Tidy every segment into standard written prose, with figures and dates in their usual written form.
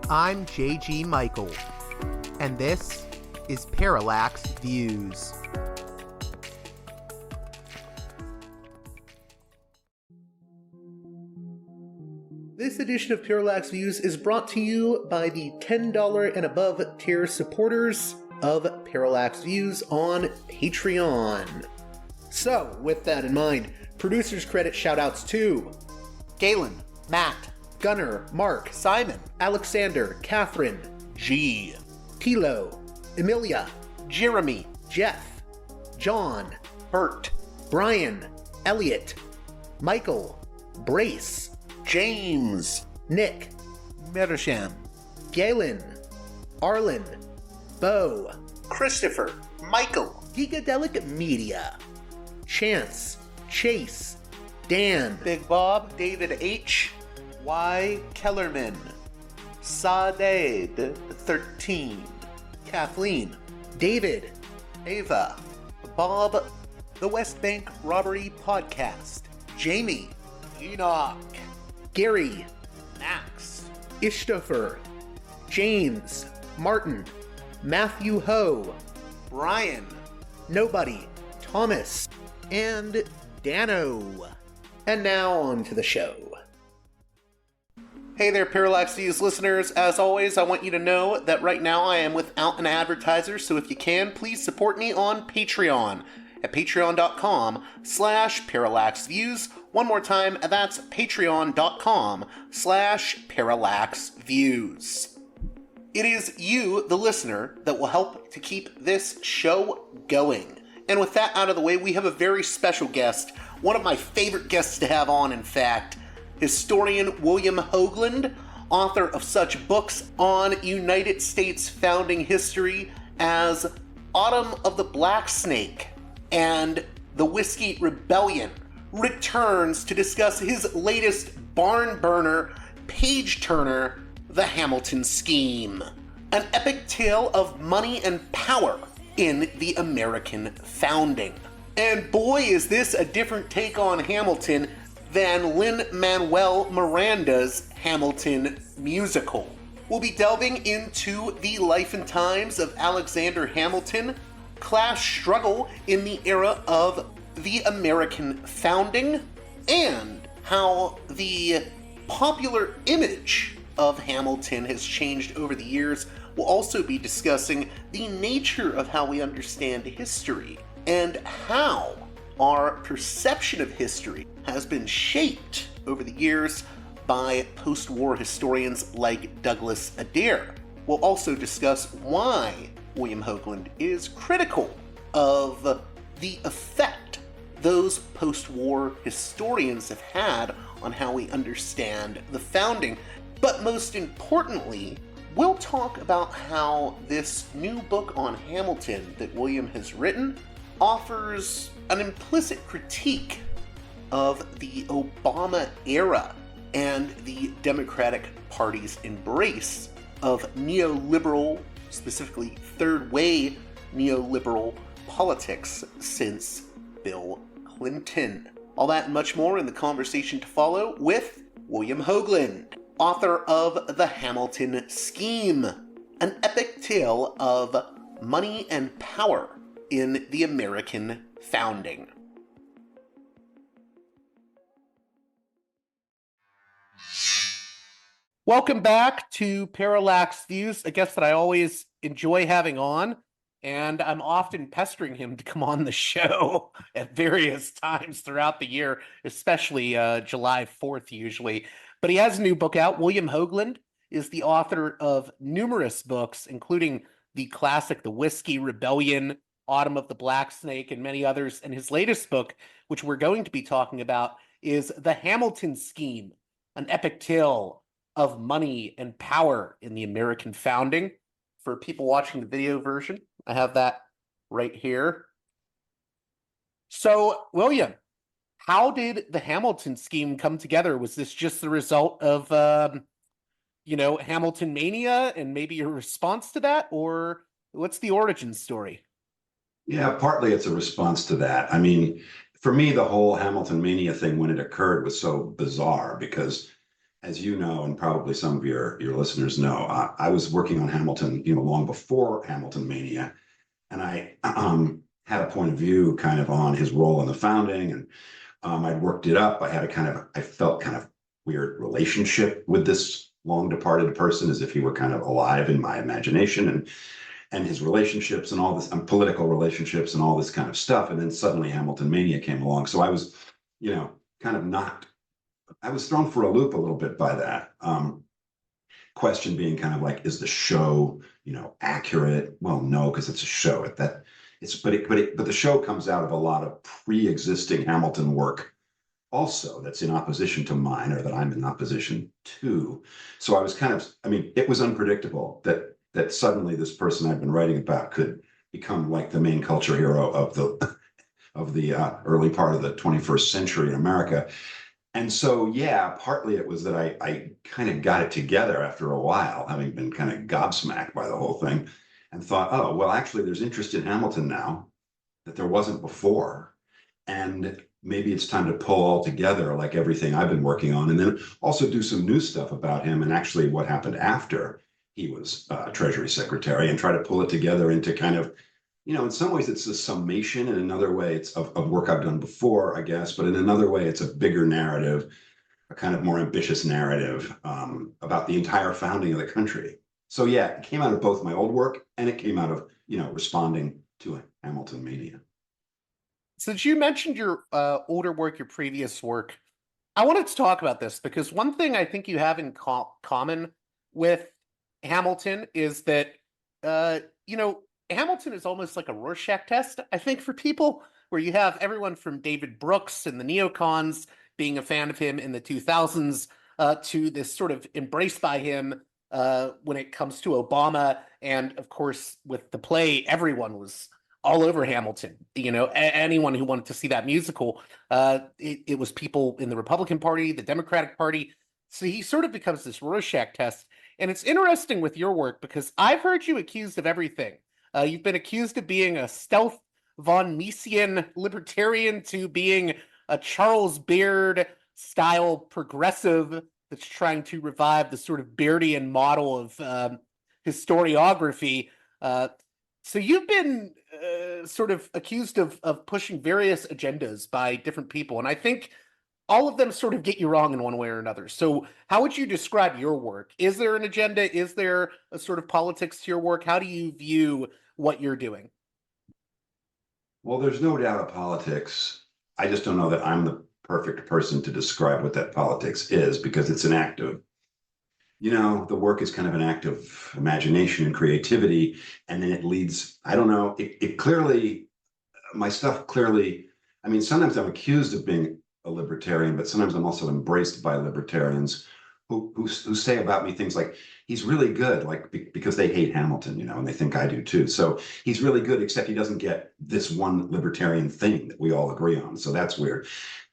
I'm J.G. Michael, and this is Parallax Views. This edition of Parallax Views is brought to you by the $10 and above tier supporters of Parallax Views on Patreon. So, with that in mind, producers credit shoutouts to Galen, Matt, Gunnar, Mark, Simon, Alexander, Catherine, G, Tilo, Emilia, Jeremy, Jeff, John, Bert, Brian, Elliot, Michael, Brace, James, Nick, Mersham, Galen, Arlen, Bo, Christopher, Michael, Gigadelic Media, Chance, Chase, Dan, Big Bob, David H, Y. Kellerman, Saded 13, Kathleen, David, Ava, Bob, The West Bank Robbery Podcast, Jamie, Enoch, Gary, Max, Ishtofer, James, Martin, Matthew Ho, Brian, Nobody, Thomas, and Dano. And now on to the show. Hey there, Parallax Views listeners. As always, I want you to know that right now I am without an advertiser, so if you can, please support me on Patreon at patreon.com/parallaxviews. One more time, that's patreon.com/parallaxviews. It is you, the listener, that will help to keep this show going. And with that out of the way, we have a very special guest, one of my favorite guests to have on, in fact, historian William Hogeland, author of such books on United States founding history as Autumn of the Black Snake and The Whiskey Rebellion, returns to discuss his latest barn burner, page-turner, The Hamilton Scheme, an epic tale of money and power in the American founding. And boy, is this a different take on Hamilton than Lin-Manuel Miranda's Hamilton musical. We'll be delving into the life and times of Alexander Hamilton, class struggle in the era of the American founding, and how the popular image of Hamilton has changed over the years. We'll also be discussing the nature of how we understand history and how our perception of history has been shaped over the years by post-war historians like Douglas Adair. We'll also discuss why William Hogeland is critical of the effect those post-war historians have had on how we understand the founding. But most importantly, we'll talk about how this new book on Hamilton that William has written offers an implicit critique of the Obama era and the Democratic Party's embrace of neoliberal, specifically third-way neoliberal politics since Bill Clinton. All that and much more in the conversation to follow with William Hogeland, author of The Hamilton Scheme, an epic tale of money and power in the American founding. Welcome back to Parallax Views, a guest that I always enjoy having on, and I'm often pestering him to come on the show at various times throughout the year, especially July 4th usually. But he has a new book out. William Hogeland is the author of numerous books, including the classic The Whiskey Rebellion, Autumn of the Black Snake, and many others. And his latest book, which we're going to be talking about, is The Hamilton Scheme, an epic tale of money and power in the American founding. For people watching the video version, I have that right here. So, William, how did the Hamilton Scheme come together? Was this just the result of, Hamilton mania and maybe a response to that? Or what's the origin story? Yeah, partly it's a response to that. I mean, for me, the whole Hamilton mania thing when it occurred was so bizarre because as you know, and probably some of your listeners know, I was working on Hamilton, long before Hamilton Mania, and I had a point of view kind of on his role in the founding, and I'd worked it up. I felt kind of weird relationship with this long departed person, as if he were kind of alive in my imagination, and his relationships and all this, political relationships and all this kind of stuff. And then suddenly Hamilton Mania came along, so I was, kind of knocked. I was thrown for a loop a little bit by that. Question being kind of like, is the show, accurate? Well, no, because it's a show. But the show comes out of a lot of pre-existing Hamilton work also that's in opposition to mine, or that I'm in opposition to. So I was it was unpredictable that suddenly this person I've been writing about could become like the main culture hero of the early part of the 21st century in America. And so, yeah, partly it was that I kind of got it together after a while, having been kind of gobsmacked by the whole thing, and thought, oh, well, actually, there's interest in Hamilton now that there wasn't before. And maybe it's time to pull all together like everything I've been working on, and then also do some new stuff about him and actually what happened after he was Treasury Secretary, and try to pull it together into kind of, in some ways it's a summation, in another way it's of work I've done before, I guess, but in another way it's a bigger narrative, a kind of more ambitious narrative about the entire founding of the country. So yeah, it came out of both my old work, and it came out of, responding to Hamilton Mania. Since you mentioned your older work, your previous work, I wanted to talk about this because one thing I think you have in common with Hamilton is that, Hamilton is almost like a Rorschach test, I think, for people, where you have everyone from David Brooks and the neocons being a fan of him in the 2000s to this sort of embraced by him when it comes to Obama. And of course, with the play, everyone was all over Hamilton. Anyone who wanted to see that musical, it was people in the Republican Party, the Democratic Party. So he sort of becomes this Rorschach test. And it's interesting with your work because I've heard you accused of everything. You've been accused of being a stealth von Misesian libertarian to being a Charles Beard style progressive that's trying to revive the sort of Beardian model of historiography. So you've been sort of accused of pushing various agendas by different people, and I think all of them sort of get you wrong in one way or another. So how would you describe your work? Is there an agenda? Is there a sort of politics to your work? How do you view what you're doing? Well, there's no doubt of politics. I just don't know that I'm the perfect person to describe what that politics is, because it's an act of, the work is kind of an act of imagination and creativity. And then it leads, I don't know, it clearly, my stuff clearly, I mean, sometimes I'm accused of being a libertarian, but sometimes I'm also embraced by libertarians who say about me things like, he's really good, like because they hate Hamilton, and they think I do too. So he's really good, except he doesn't get this one libertarian thing that we all agree on. So that's weird.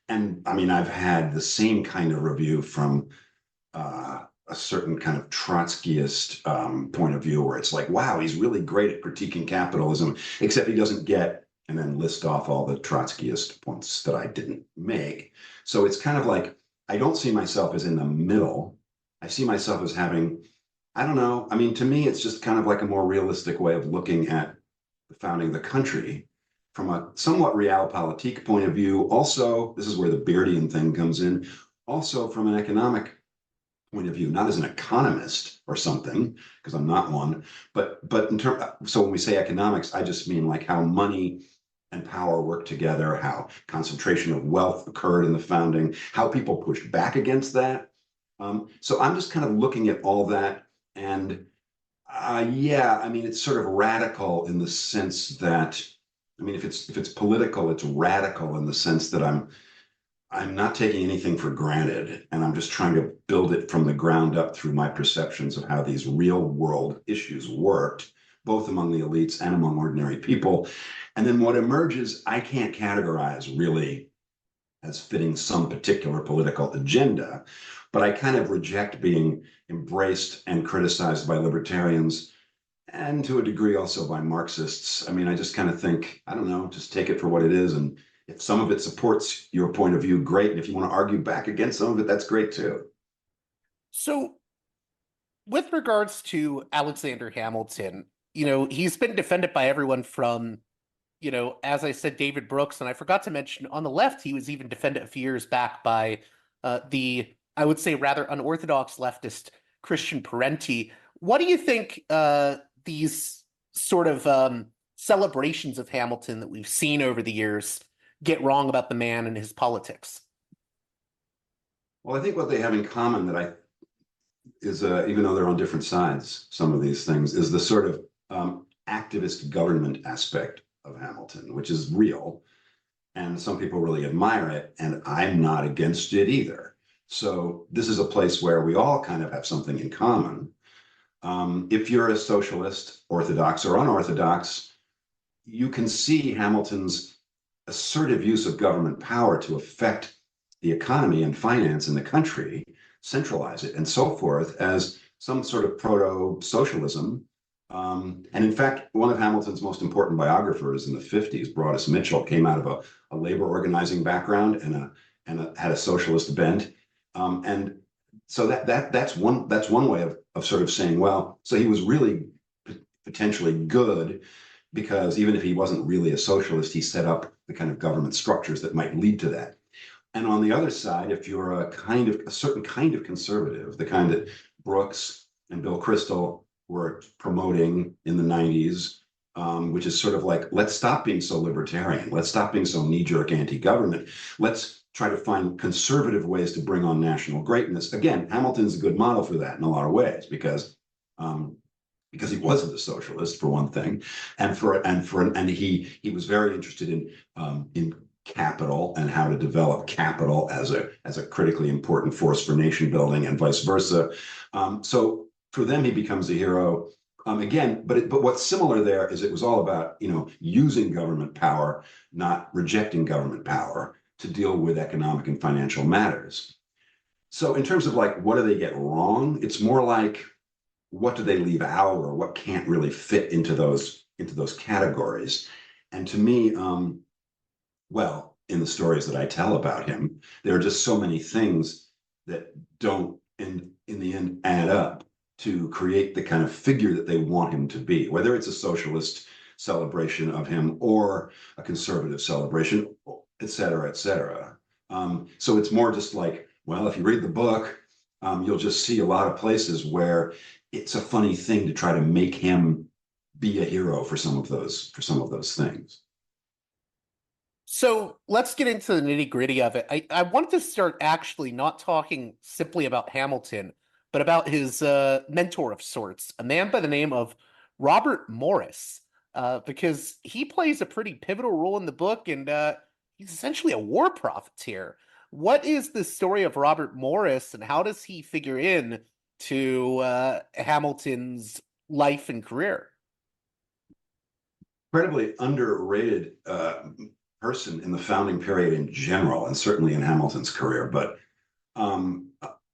And I mean, I've had the same kind of review from a certain kind of Trotskyist point of view, where it's like, wow, he's really great at critiquing capitalism, except he doesn't get, and then list off all the Trotskyist points that I didn't make. So it's kind of like, I don't see myself as in the middle. I see myself as having, I don't know. I mean, to me, it's just kind of like a more realistic way of looking at the founding of the country from a somewhat realpolitik point of view. Also, this is where the Beardian thing comes in. Also, from an economic point of view, not as an economist or something, because I'm not one, but in terms. So when we say economics, I just mean like how money and power work together, how concentration of wealth occurred in the founding, how people pushed back against that. So I'm just kind of looking at all that, and yeah, I mean, it's sort of radical in the sense that, I mean, if it's political, it's radical in the sense that I'm not taking anything for granted, and I'm just trying to build it from the ground up through my perceptions of how these real world issues worked, both among the elites and among ordinary people. And then what emerges, I can't categorize really as fitting some particular political agenda, but I kind of reject being embraced and criticized by libertarians, and to a degree also by Marxists. I mean, I just kind of think, I don't know, just take it for what it is. And if some of it supports your point of view, great. And if you want to argue back against some of it, that's great too. So, with regards to Alexander Hamilton, he's been defended by everyone from, as I said, David Brooks, and I forgot to mention on the left, he was even defended a few years back by I would say, rather unorthodox leftist Christian Parenti. What do you think these sort of celebrations of Hamilton that we've seen over the years get wrong about the man and his politics? Well, I think what they have in common that I is even though they're on different sides, some of these things is the sort of activist government aspect of Hamilton, which is real, and some people really admire it, and I'm not against it either. So this is a place where we all kind of have something in common. If you're a socialist, orthodox or unorthodox, you can see Hamilton's assertive use of government power to affect the economy and finance in the country, centralize it, and so forth, as some sort of proto-socialism. And in fact, one of Hamilton's most important biographers in the 50s, Broadus Mitchell, came out of a labor organizing background and had a socialist bent. And so that's one way of sort of saying, well, so he was really potentially good because even if he wasn't really a socialist, he set up the kind of government structures that might lead to that. And on the other side, if you're a certain kind of conservative, the kind that Brooks and Bill Kristol were promoting in the 90s, which is sort of like, let's stop being so libertarian. Let's stop being so knee-jerk anti-government. Let's try to find conservative ways to bring on national greatness. Again, Hamilton's a good model for that in a lot of ways because he wasn't a socialist for one thing, and he was very interested in capital and how to develop capital as a critically important force for nation building and vice versa. So for them, he becomes a hero. Again, but what's similar there is it was all about using government power, not rejecting government power to deal with economic and financial matters. So in terms of like what do they get wrong, it's more like what do they leave out or what can't really fit into those categories. And to me, well, in the stories that I tell about him, there are just so many things that don't in the end add up to create the kind of figure that they want him to be, whether it's a socialist celebration of him or a conservative celebration, et cetera, et cetera. So it's more just like, well, if you read the book, you'll just see a lot of places where it's a funny thing to try to make him be a hero for some of those things. So let's get into the nitty-gritty of it. I wanted to start actually not talking simply about Hamilton, but about his mentor of sorts, a man by the name of Robert Morris, because he plays a pretty pivotal role in the book, and he's essentially a war profiteer. What is the story of Robert Morris, and how does he figure in to Hamilton's life and career? Incredibly underrated person in the founding period in general, and certainly in Hamilton's career. But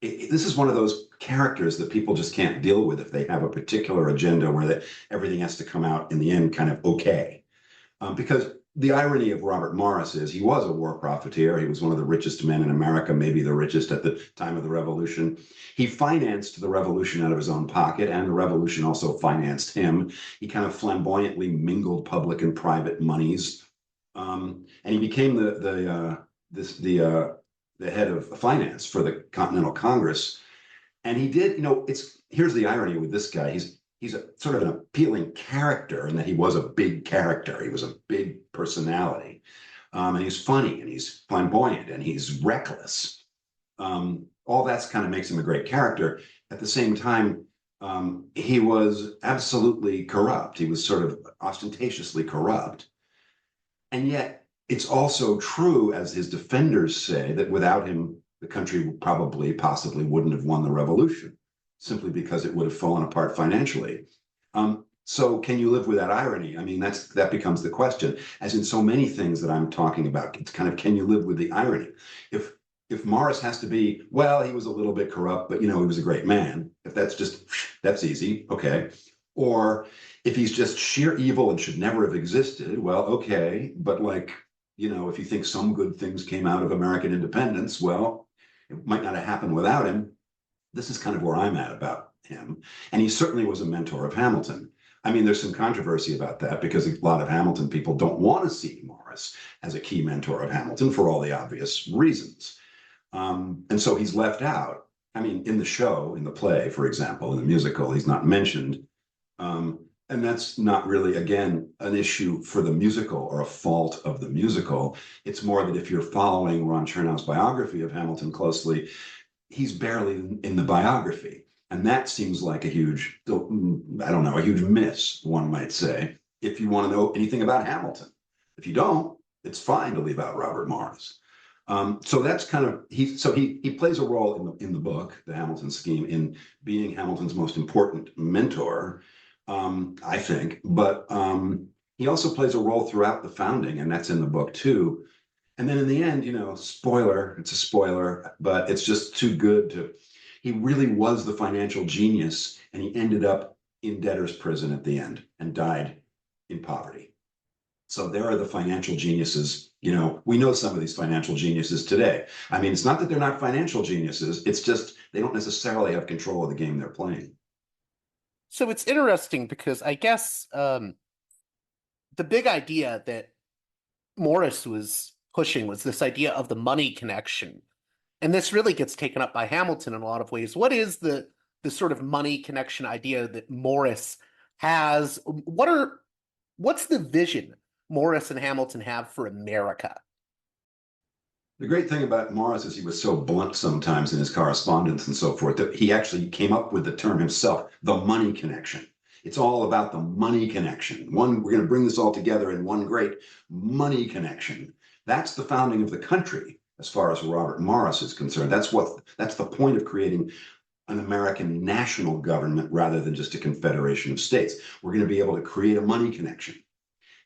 this is one of those characters that people just can't deal with if they have a particular agenda where everything has to come out in the end kind of okay. Because the irony of Robert Morris is he was a war profiteer. He was one of the richest men in America, maybe the richest at the time of the Revolution. He financed the Revolution out of his own pocket, and the Revolution also financed him. He kind of flamboyantly mingled public and private monies. And he became the head of finance for the Continental Congress. And he did, here's the irony with this guy. He's a sort of an appealing character in that he was a big character. He was a big personality. And he's funny and he's flamboyant and he's reckless. All that's kind of makes him a great character. At the same time, he was absolutely corrupt. He was sort of ostentatiously corrupt. And yet it's also true, as his defenders say, that without him, the country possibly wouldn't have won the revolution, simply because it would have fallen apart financially. So can you live with that irony? I mean, that becomes the question. As in so many things that I'm talking about, it's kind of, can you live with the irony? If Morris has to be, well, he was a little bit corrupt, but he was a great man. If that's easy, okay. Or if he's just sheer evil and should never have existed, well, okay. But if you think some good things came out of American independence, well, it might not have happened without him. This is kind of where I'm at about him. And he certainly was a mentor of Hamilton. I mean, there's some controversy about that because a lot of Hamilton people don't want to see Morris as a key mentor of Hamilton for all the obvious reasons. And so he's left out. I mean, in the show, in the play, for example, in the musical, he's not mentioned. And that's not really, again, an issue for the musical or a fault of the musical. It's more that if you're following Ron Chernow's biography of Hamilton closely, he's barely in the biography. And that seems like a huge, I don't know, a huge miss, one might say, if you want to know anything about Hamilton. If you don't, it's fine to leave out Robert Morris. So that's kind of he plays a role in the book, the Hamilton scheme, in being Hamilton's most important mentor, I think. But he also plays a role throughout the founding, and that's in the book too. And then in the end, spoiler, it's a spoiler, but it's just too good to. He really was the financial genius, and he ended up in debtor's prison at the end and died in poverty. So there are the financial geniuses. We know some of these financial geniuses today. I mean, it's not that they're not financial geniuses. It's just they don't necessarily have control of the game they're playing. So it's interesting because I guess the big idea that Morris was pushing was this idea of the money connection. And this really gets taken up by Hamilton in a lot of ways. What is the sort of money connection idea that Morris has? What's the vision Morris and Hamilton have for America? The great thing about Morris is he was so blunt sometimes in his correspondence and so forth that he actually came up with the term himself, the money connection. It's all about the money connection. We're going to bring this all together in one great money connection. That's the founding of the country, as far as Robert Morris is concerned. That's the point of creating an American national government rather than just a confederation of states. We're going to be able to create a money connection.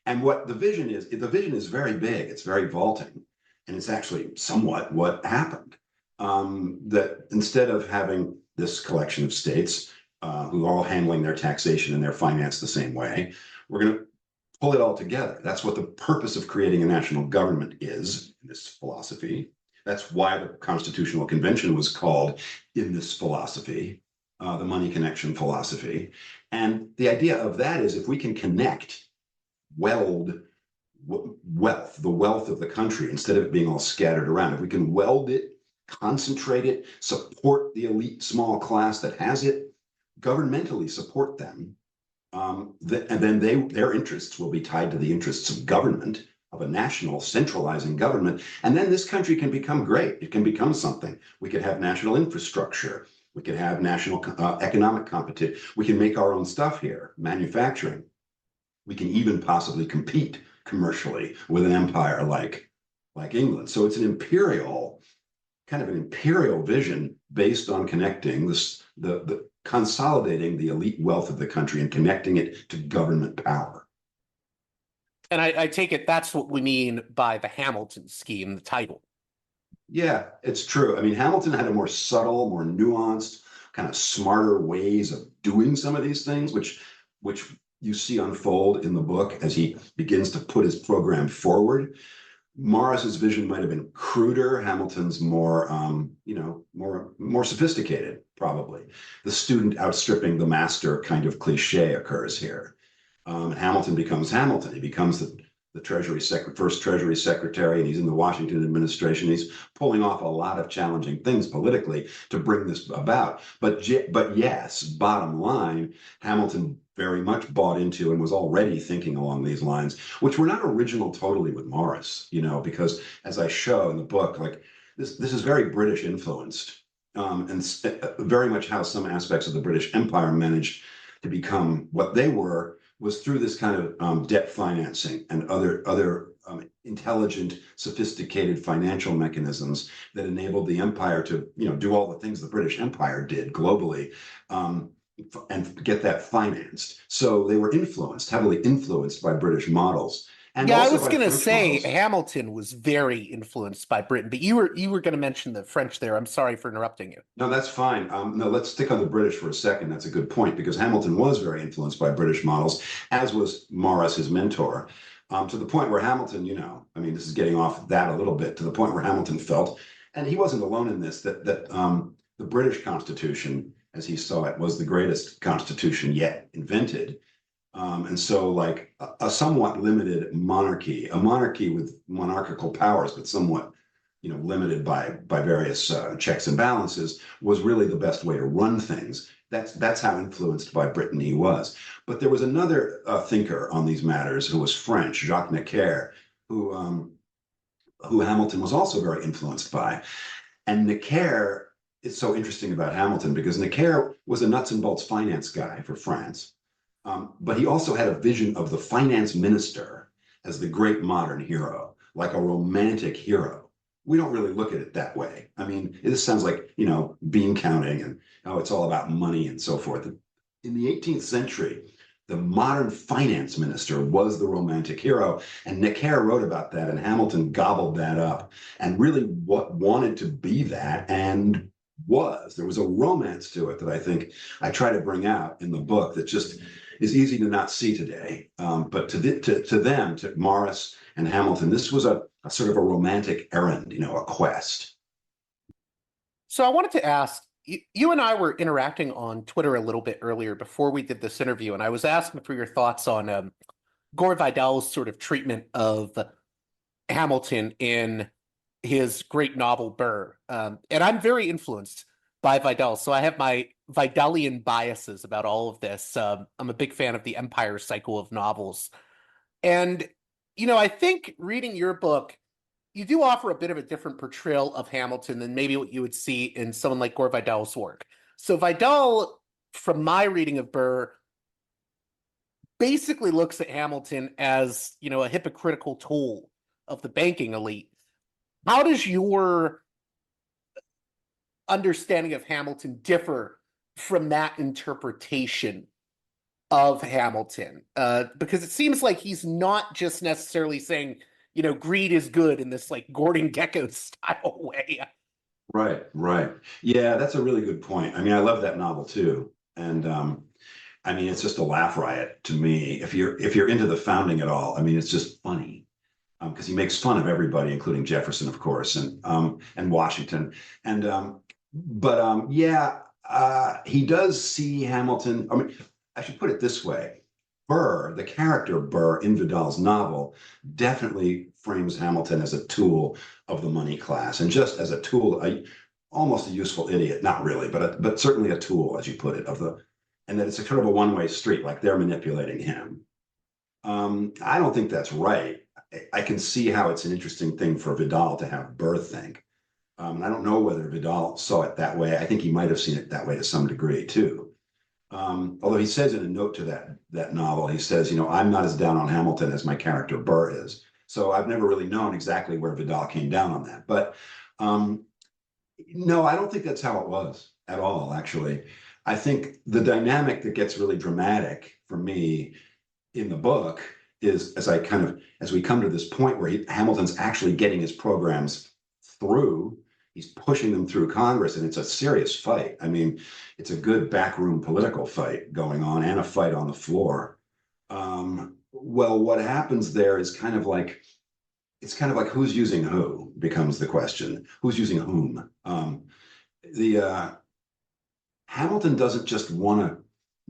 And what the vision is very big. It's very vaulting. And it's actually somewhat what happened. That instead of having this collection of states who are all handling their taxation and their finance the same way, we're going to pull it all together. That's what the purpose of creating a national government is in this philosophy. That's why the Constitutional Convention was called in this philosophy, the money connection philosophy. And the idea of that is if we can weld wealth, the wealth of the country, instead of it being all scattered around. If we can weld it, concentrate it, support the elite small class that has it, governmentally support them, and then their interests will be tied to the interests of government, of a national centralizing government. And then this country can become great. It can become something. We could have national infrastructure. We could have national economic competition. We can make our own stuff here, manufacturing. We can even possibly compete commercially with an empire like England. So it's an kind of an imperial vision based on connecting the consolidating the elite wealth of the country and connecting it to government power. And I take it that's what we mean by the Hamilton scheme, the title. Yeah, it's true. I mean, Hamilton had a more subtle, more nuanced, kind of smarter ways of doing some of these things, which you see unfold in the book as he begins to put his program forward. Morris's vision might have been cruder. Hamilton's more sophisticated, probably. The student outstripping the master kind of cliche occurs here. Hamilton becomes Hamilton. He becomes the first Treasury Secretary, and he's in the Washington administration. He's pulling off a lot of challenging things politically to bring this about. But yes, bottom line, Hamilton very much bought into and was already thinking along these lines, which were not original totally with Morris, because as I show in the book, like this is very British influenced, and very much how some aspects of the British Empire managed to become what they were was through this kind of debt financing and other intelligent, sophisticated financial mechanisms that enabled the empire to do all the things the British Empire did globally, and get that financed. So they were heavily influenced by British models. And yeah, I also was by going to French say models. Hamilton was very influenced by Britain, but you were going to mention the French there. I'm sorry for interrupting you. No, that's fine. No, let's stick on the British for a second. That's a good point because Hamilton was very influenced by British models, as was Morris, his mentor, to the point where Hamilton, this is getting off that a little bit, to the point where Hamilton felt, and he wasn't alone in this, that the British Constitution, as he saw it, was the greatest constitution yet invented. And so, like a somewhat limited monarchy, a monarchy with monarchical powers, but somewhat, limited by various checks and balances, was really the best way to run things. That's how influenced by Britain he was. But there was another thinker on these matters who was French, Jacques Necker, who Hamilton was also very influenced by. And Necker is so interesting about Hamilton because Necker was a nuts and bolts finance guy for France. But he also had a vision of the finance minister as the great modern hero, like a romantic hero. We don't really look at it that way. I mean, this sounds like, bean counting and, it's all about money and so forth. In the 18th century, the modern finance minister was the romantic hero. And Necker wrote about that, and Hamilton gobbled that up and really wanted to be that and was. There was a romance to it that I think I try to bring out in the book that just is easy to not see today. But to them, to Morris and Hamilton, this was a sort of a romantic errand, a quest. So I wanted to ask, you and I were interacting on Twitter a little bit earlier before we did this interview, and I was asking for your thoughts on Gore Vidal's sort of treatment of Hamilton in his great novel Burr. And I'm very influenced by Vidal, so I have my Vidalian biases about all of this. I'm a big fan of the Empire cycle of novels. And, I think reading your book, you do offer a bit of a different portrayal of Hamilton than maybe what you would see in someone like Gore Vidal's work. So Vidal, from my reading of Burr, basically looks at Hamilton as, a hypocritical tool of the banking elite. How does your understanding of Hamilton differ from that interpretation of Hamilton? Because it seems like he's not just necessarily saying, greed is good in this like Gordon Gekko style way. Right. Yeah, that's a really good point. I mean, I love that novel too. And I mean, it's just a laugh riot to me. If you're into the founding at all, I mean, it's just funny. Because he makes fun of everybody, including Jefferson, of course, and Washington. And he does see Hamilton. I mean, I should put it this way. Burr, the character Burr in Vidal's novel, definitely frames Hamilton as a tool of the money class, and just as a tool, almost a useful idiot. Not really, but certainly a tool, as you put it, and that it's a sort of a one-way street, like they're manipulating him. I don't think that's right. I can see how it's an interesting thing for Vidal to have Burr think. I don't know whether Vidal saw it that way. I think he might have seen it that way to some degree too. Although he says in a note to that novel, he says, I'm not as down on Hamilton as my character Burr is. So I've never really known exactly where Vidal came down on that. But no, I don't think that's how it was at all, actually. I think the dynamic that gets really dramatic for me in the book is as we come to this point where Hamilton's actually getting his programs through. He's pushing them through Congress, and it's a serious fight. I mean, it's a good backroom political fight going on and a fight on the floor. Well, what happens there is kind of like who's using who becomes the question. Who's using whom? Hamilton doesn't just want to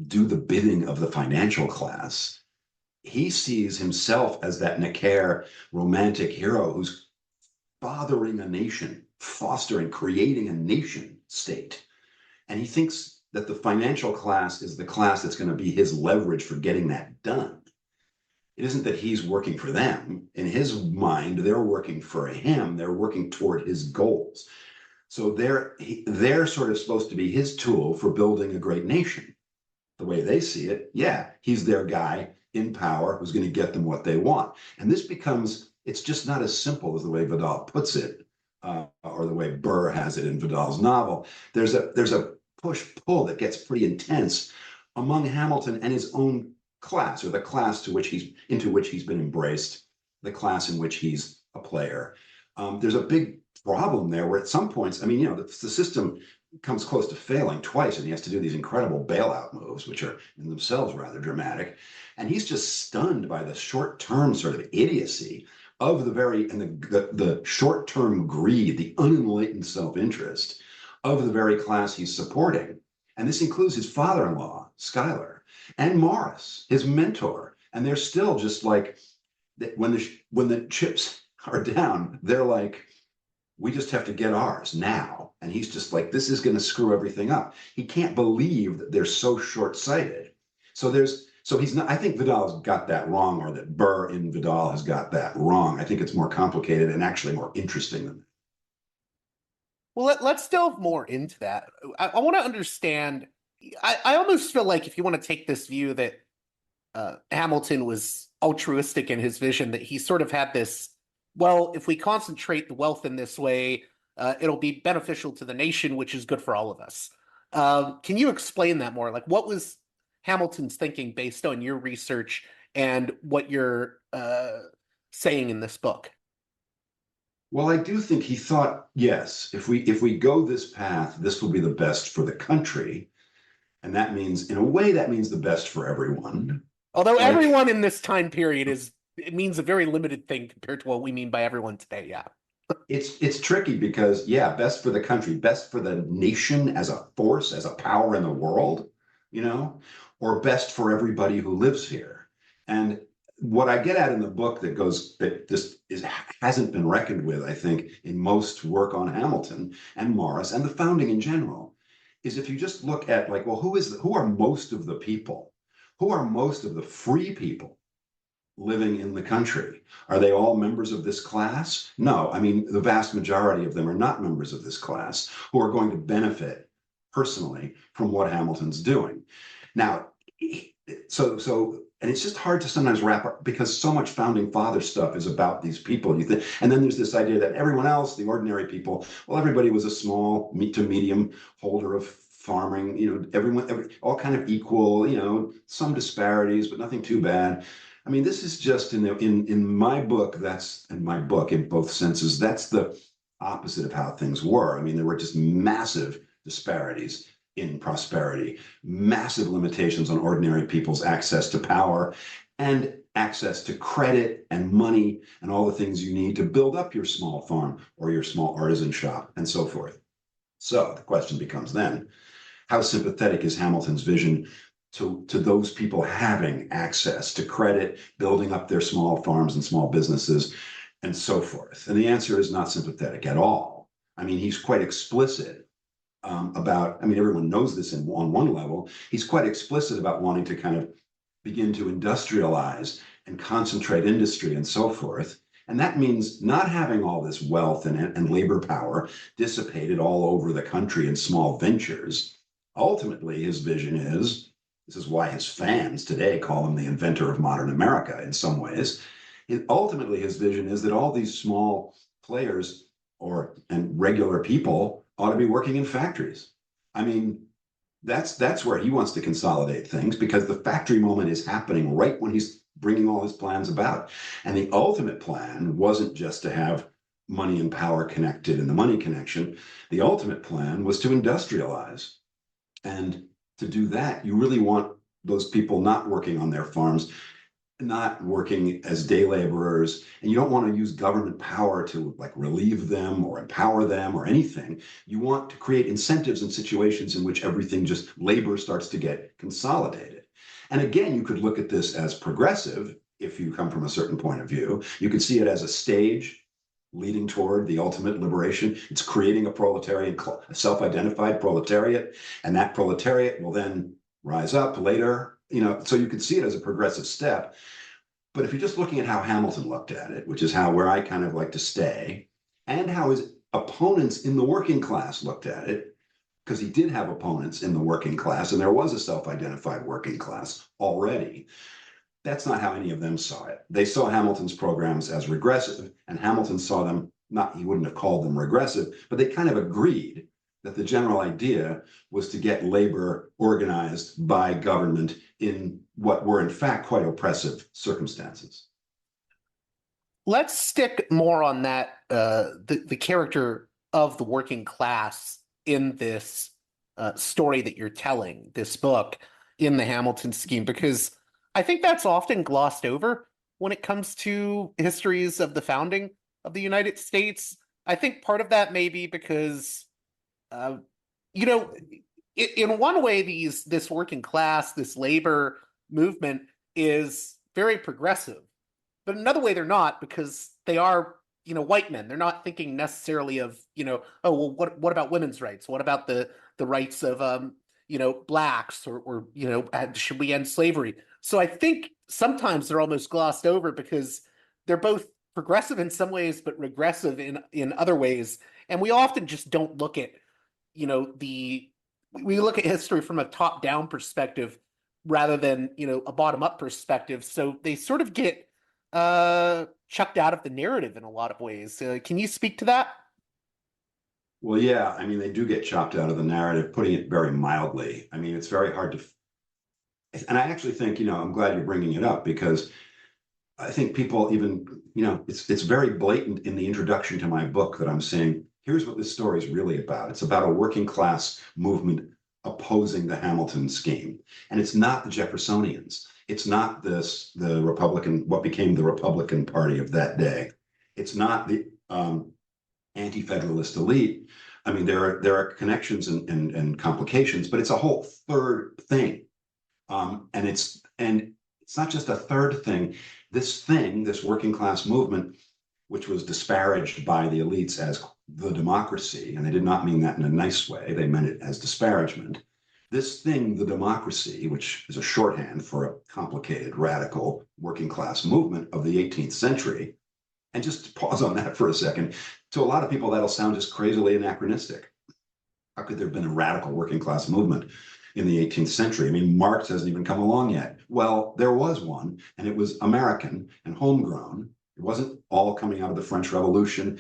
do the bidding of the financial class. He sees himself as that Necker romantic hero who's fathering a nation, fostering, creating a nation state. And he thinks that the financial class is the class that's going to be his leverage for getting that done. It isn't that he's working for them. In his mind, they're working for him. They're working toward his goals. So they're sort of supposed to be his tool for building a great nation. The way they see it, yeah, he's their guy in power who's going to get them what they want. And it's just not as simple as the way Vidal puts it, or the way Burr has it in Vidal's novel. There's a push-pull that gets pretty intense among Hamilton and his own class, or the class into which he's been embraced, the class in which he's a player. There's a big problem there where at some points, I mean, the system comes close to failing twice, and he has to do these incredible bailout moves, which are in themselves rather dramatic. And he's just stunned by the short-term sort of idiocy of the short-term greed, the unenlightened self-interest of the very class he's supporting. And this includes his father-in-law, Schuyler, and Morris, his mentor. And they're still just like, when the chips are down, they're like, we just have to get ours now. And he's just like, this is going to screw everything up. He can't believe that they're so short-sighted. So he's not, I think Vidal's got that wrong, or that Burr in Vidal has got that wrong. I think it's more complicated and actually more interesting than that. Well, let's delve more into that. I want to understand. I almost feel like if you want to take this view that Hamilton was altruistic in his vision, that he sort of had this, well, if we concentrate the wealth in this way, it'll be beneficial to the nation, which is good for all of us. Can you explain that more? Like, what was Hamilton's thinking based on your research and what you're saying in this book? Well, I do think he thought, yes, if we go this path, this will be the best for the country. And that means, in a way, that means the best for everyone. Although Like, everyone in this time period it means a very limited thing compared to what we mean by everyone today. Yeah. it's tricky because, yeah, best for the country, best for the nation as a force, as a power in the world, you know, or best for everybody who lives here. And what I get at in the book that this hasn't been reckoned with, I think, in most work on Hamilton and Morris and the founding in general, is if you just look at, like, well, who are most of the people? Who are most of the free people living in the country? Are they all members of this class? No, I mean, the vast majority of them are not members of this class who are going to benefit personally from what Hamilton's doing. Now, and it's just hard to sometimes wrap up, because so much founding father stuff is about these people. You think, and then there's this idea that everyone else, the ordinary people, well, everybody was a small to medium holder of farming. All kind of equal. Some disparities, but nothing too bad. I mean, this is just in my book. That's in my book in both senses. That's the opposite of how things were. I mean, there were just massive disparities in prosperity, massive limitations on ordinary people's access to power and access to credit and money and all the things you need to build up your small farm or your small artisan shop and so forth. So the question becomes then, how sympathetic is Hamilton's vision to those people having access to credit, building up their small farms and small businesses and so forth? And the answer is not sympathetic at all. I mean, he's quite explicit everyone knows this on one level. He's quite explicit about wanting to kind of begin to industrialize and concentrate industry and so forth. And that means not having all this wealth and labor power dissipated all over the country in small ventures. Ultimately, his vision this is why his fans today call him the inventor of modern America in some ways. Ultimately, his vision is that all these small players and regular people ought to be working in factories. I mean, that's where he wants to consolidate things, because the factory moment is happening right when he's bringing all his plans about. And the ultimate plan wasn't just to have money and power connected in the money connection. The ultimate plan was to industrialize. And to do that, you really want those people not working on their farms, not working as day laborers, and you don't want to use government power to like relieve them or empower them or anything. You want to create incentives and situations in which everything, just labor, starts to get consolidated. And again, you could look at this as progressive if you come from a certain point of view. You could see it as a stage leading toward the ultimate liberation. It's creating a self-identified proletariat, and that proletariat will then rise up later. So you could see it as a progressive step. But if you're just looking at how Hamilton looked at it, which is where I kind of like to stay, and how his opponents in the working class looked at it, because he did have opponents in the working class, and there was a self-identified working class already. That's not how any of them saw it. They saw Hamilton's programs as regressive, and Hamilton saw them, he wouldn't have called them regressive, but they kind of agreed that the general idea was to get labor organized by government in what were in fact quite oppressive circumstances. Let's stick more on that, the character of the working class in this story that you're telling, this book, in the Hamilton scheme, because I think that's often glossed over when it comes to histories of the founding of the United States. I think part of that may be because You know, in one way, this working class, this labor movement is very progressive, but another way they're not because they are, white men. They're not thinking necessarily of, oh well, what about women's rights? What about the rights of blacks or should we end slavery? So I think sometimes they're almost glossed over because they're both progressive in some ways, but regressive in other ways, and we often just don't look at the we look at history from a top down perspective rather than a bottom up perspective, so they sort of get chucked out of the narrative in a lot of ways. Can you speak to that? Well, yeah, I mean, they do get chopped out of the narrative, putting it very mildly. I mean, it's very hard to, and I actually think, I'm glad you're bringing it up because I think people even, it's very blatant in the introduction to my book that I'm saying, here's what this story is really about. It's about a working class movement opposing the Hamilton scheme. And it's not the Jeffersonians. It's not the Republican, what became the Republican Party of that day. It's not the anti-federalist elite. I mean, there are connections and complications, but it's a whole third thing. And it's not just a third thing. This working class movement, which was disparaged by the elites as the democracy, and they did not mean that in a nice way, they meant it as disparagement. This thing, the democracy, which is a shorthand for a complicated, radical working class movement of the 18th century, and just to pause on that for a second, to a lot of people, that'll sound just crazily anachronistic. How could there have been a radical working class movement in the 18th century? I mean, Marx hasn't even come along yet. Well, there was one, and it was American and homegrown. It wasn't all coming out of the French Revolution.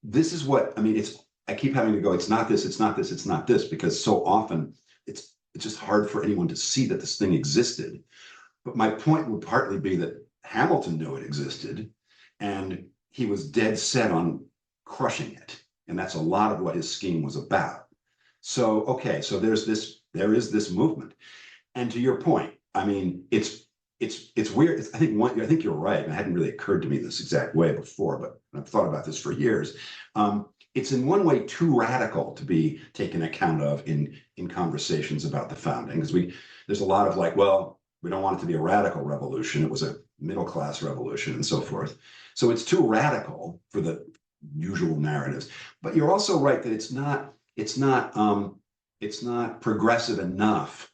This is what, I mean, I keep having to go, it's not this, it's not this, it's not this, because so often it's just hard for anyone to see that this thing existed. But my point would partly be that Hamilton knew it existed, and he was dead set on crushing it. And that's a lot of what his scheme was about. So, okay, so there is this movement. And to your point, I mean, it's weird. I think you're right. And it hadn't really occurred to me this exact way before, but I've thought about this for years. It's in one way too radical to be taken account of in conversations about the founding, because there's a lot of like, well, we don't want it to be a radical revolution. It was a middle class revolution and so forth. So it's too radical for the usual narratives. But you're also right that it's not progressive enough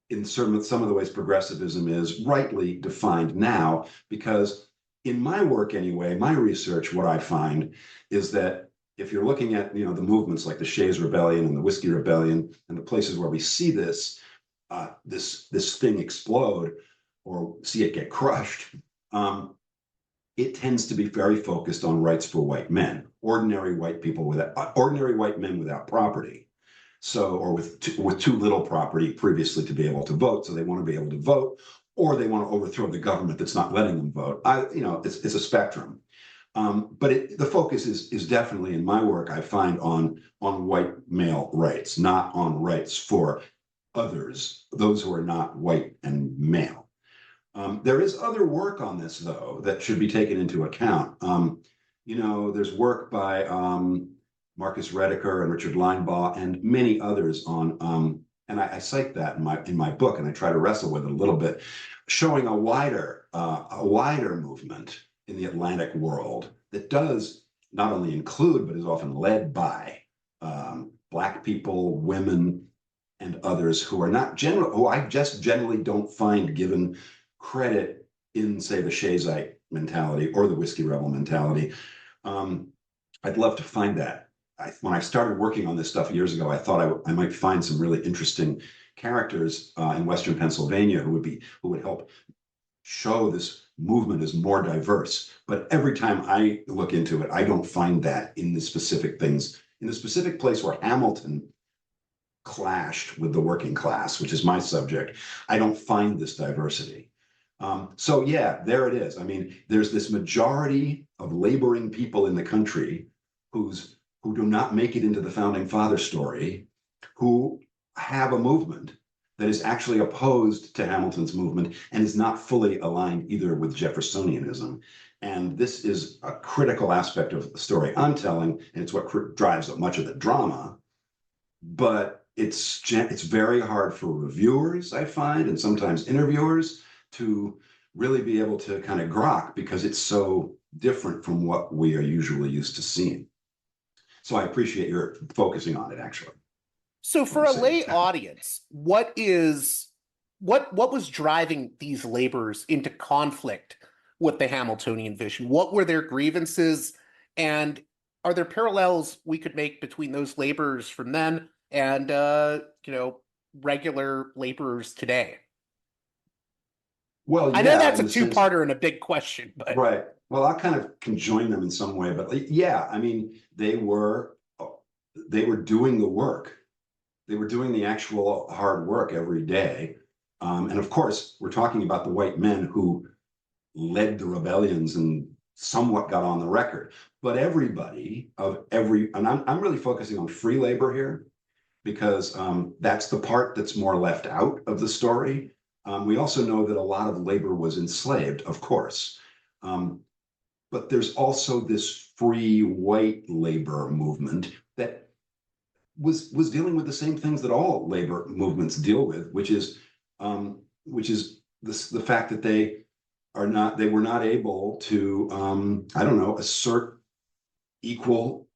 in some of the ways progressivism is rightly defined now, because in my work anyway, my research, what I find is that if you're looking at the movements like the Shays Rebellion and the Whiskey Rebellion and the places where we see this thing explode or see it get crushed, it tends to be very focused on rights for white men, ordinary white men without property. So, or with too little property previously to be able to vote. So they want to be able to vote, or they want to overthrow the government that's not letting them vote. It's a spectrum. But the focus is definitely in my work, I find on white male rights, not on rights for others, those who are not white and male. There is other work on this, though, that should be taken into account. There's work by Marcus Rediker and Richard Linebaugh and many others on, and I cite that in my book, and I try to wrestle with it a little bit, showing a wider movement in the Atlantic world that does not only include, but is often led by Black people, women, and others who I just generally don't find given credit in, say, the Shayesite mentality or the Whiskey Rebel mentality. I'd love to find that. When I started working on this stuff years ago, I thought I might find some really interesting characters in Western Pennsylvania who would help show this movement as more diverse. But every time I look into it, I don't find that in the specific things, in the specific place where Hamilton clashed with the working class, which is my subject. I don't find this diversity. So yeah, there it is. I mean, there's this majority of laboring people in the country who do not make it into the founding father story, who have a movement that is actually opposed to Hamilton's movement and is not fully aligned either with Jeffersonianism. And this is a critical aspect of the story I'm telling, and it's what drives much of the drama. but it's very hard for reviewers, I find, and sometimes interviewers to really be able to kind of grok because it's so different from what we are usually used to seeing. So I appreciate your focusing on it, actually. So What for I'm a saying. lay audience, what was driving these laborers into conflict with the Hamiltonian vision? What were their grievances? And are there parallels we could make between those laborers from then and regular laborers today? Well, I know yeah, that's in a the sense, two-parter and a big question, but right. Well, I kind of can join them in some way, but yeah, I mean, they were doing the work. They were doing the actual hard work every day. And of course, we're talking about the white men who led the rebellions and somewhat got on the record. But and I'm really focusing on free labor here because that's the part that's more left out of the story. We also know that a lot of labor was enslaved, of course. Um, but there's also this free white labor movement that was dealing with the same things that all labor movements deal with, which is the fact that they were not able to I don't know equal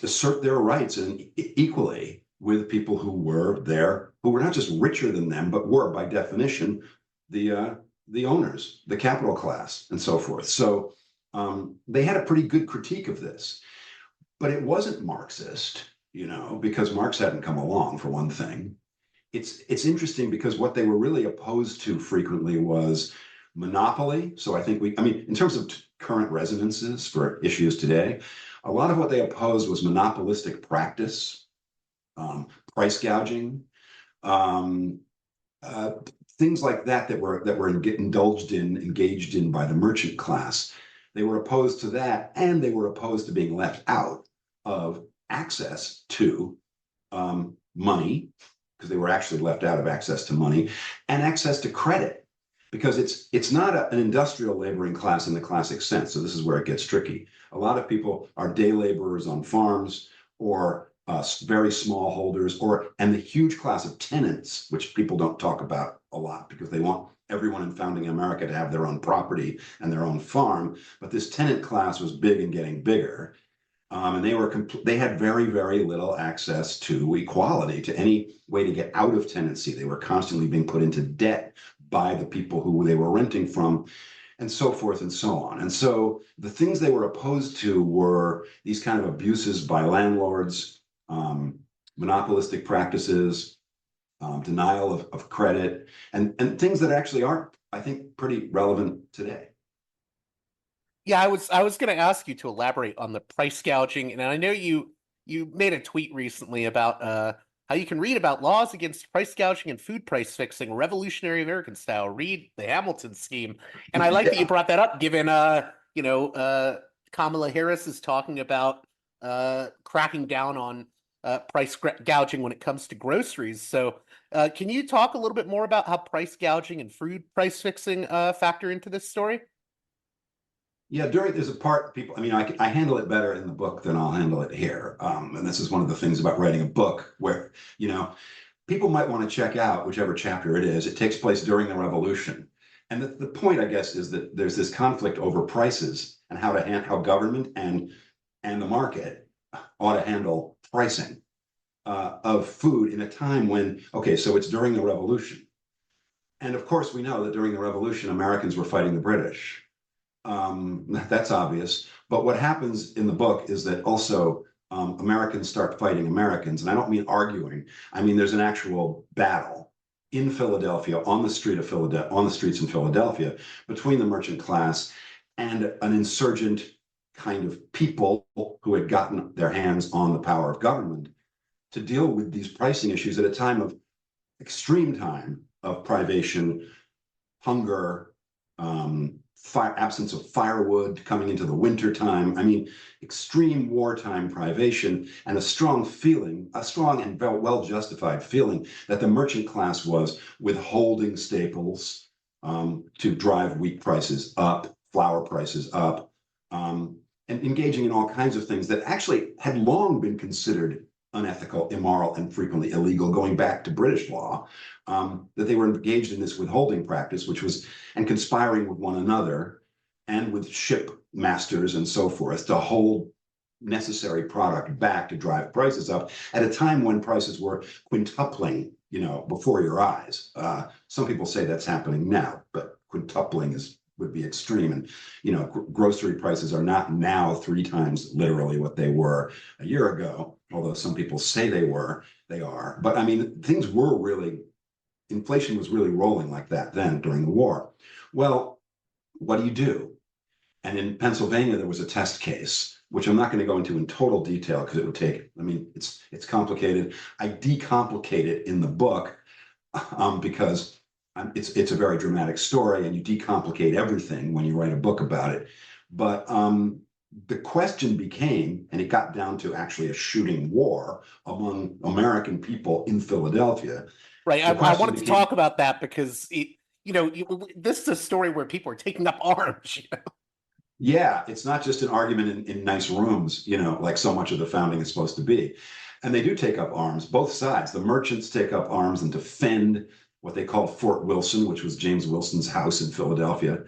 assert their rights and equally with people who were not just richer than them, but were by definition the owners, the capital class, and so forth. So they had a pretty good critique of this, but it wasn't Marxist, because Marx hadn't come along for one thing. It's interesting because what they were really opposed to frequently was monopoly. So I mean, in terms of current resonances for issues today, a lot of what they opposed was monopolistic practice, price gouging, um, uh, things like that were engaged in by the merchant class. They were opposed to that, and they were opposed to being left out of access to money, because they were actually left out of access to money and access to credit, because it's not an industrial laboring class in the classic sense. So this is where it gets tricky. A lot of people are day laborers on farms or very small holders, and the huge class of tenants, which people don't talk about a lot because they want everyone in founding America to have their own property and their own farm. But this tenant class was big and getting bigger. And they had very, very little access to equality, to any way to get out of tenancy. They were constantly being put into debt by the people who they were renting from, and so forth and so on. And so the things they were opposed to were these kind of abuses by landlords, monopolistic practices, denial of credit, and things that actually are, I think, pretty relevant today. yeah, I was going to ask you to elaborate on the price gouging, and I know you made a tweet recently about how you can read about laws against price gouging and food price fixing, revolutionary American style. Read the Hamilton scheme, and I like that you Yeah. brought that up, given Kamala Harris is talking about cracking down on price gouging when it comes to groceries. So, can you talk a little bit more about how price gouging and food price fixing factor into this story? Yeah, there's a part people, I mean, I handle it better in the book than I'll handle it here. And this is one of the things about writing a book where, people might want to check out whichever chapter it is. It takes place during the revolution. And the point, I guess, is that there's this conflict over prices and how government and the market ought to handle pricing of food in a time when, okay, so it's during the revolution. And of course, we know that during the revolution, Americans were fighting the British. That's obvious. But what happens in the book is that also Americans start fighting Americans. And I don't mean arguing. I mean, there's an actual battle in Philadelphia, on the streets in Philadelphia, between the merchant class and an insurgent kind of people who had gotten their hands on the power of government to deal with these pricing issues at a time of extreme time of privation, hunger, absence of firewood coming into the winter time. I mean, extreme wartime privation, and a strong and well justified feeling that the merchant class was withholding staples to drive wheat prices up, flour prices up, and engaging in all kinds of things that actually had long been considered unethical, immoral, and frequently illegal, going back to British law, that they were engaged in this withholding practice, which was, and conspiring with one another and with ship masters and so forth to hold necessary product back to drive prices up at a time when prices were quintupling, before your eyes. Some people say that's happening now, but quintupling would be extreme. And grocery prices are not now 3 times literally what they were a year ago, although some people say they are. But I mean, inflation was really rolling like that then during the war. Well, what do you do? And in Pennsylvania, there was a test case, which I'm not going to go into in total detail because it would take, it's complicated. I decomplicate it in the book because it's a very dramatic story, and you decomplicate everything when you write a book about it. But the question became, and it got down to actually a shooting war among American people in Philadelphia. Right. I wanted to talk about that because this is a story where people are taking up arms. Yeah, it's not just an argument in nice rooms, like so much of the founding is supposed to be. And they do take up arms, both sides. The merchants take up arms and defend what they called Fort Wilson, which was James Wilson's house in Philadelphia,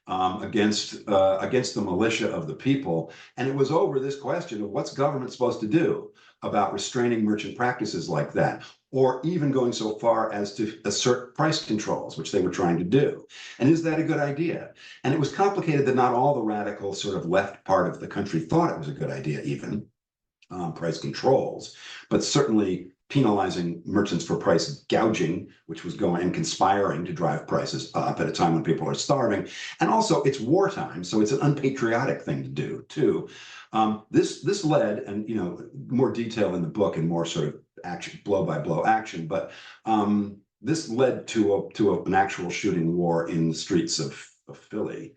against the militia of the people. And it was over this question of what's government supposed to do about restraining merchant practices like that, or even going so far as to assert price controls, which they were trying to do. And is that a good idea? And it was complicated that not all the radical sort of left part of the country thought it was a good idea, even price controls, but certainly penalizing merchants for price gouging, which was going and conspiring to drive prices up at a time when people are starving. And also it's wartime, so it's an unpatriotic thing to do too. This led, and more detail in the book and more sort of action, blow by blow action, but this led to an actual shooting war in the streets of Philly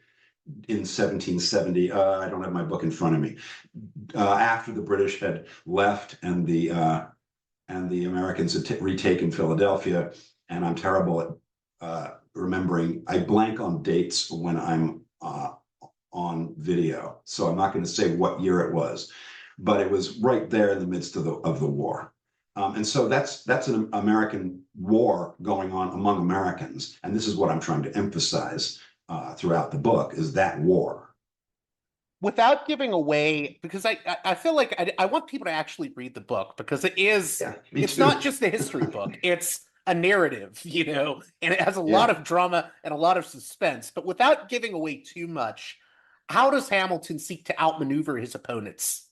in 1770. I don't have my book in front of me. After the British had left and the Americans had retaken Philadelphia, and I'm terrible at remembering. I blank on dates when I'm on video, so I'm not going to say what year it was, but it was right there in the midst of the war. And so that's an American war going on among Americans, and this is what I'm trying to emphasize throughout the book, is that war. Without giving away, because I feel like I want people to actually read the book, because it's not just a history book, it's a narrative, and it has a lot of drama and a lot of suspense. But without giving away too much, how does Hamilton seek to outmaneuver his opponents?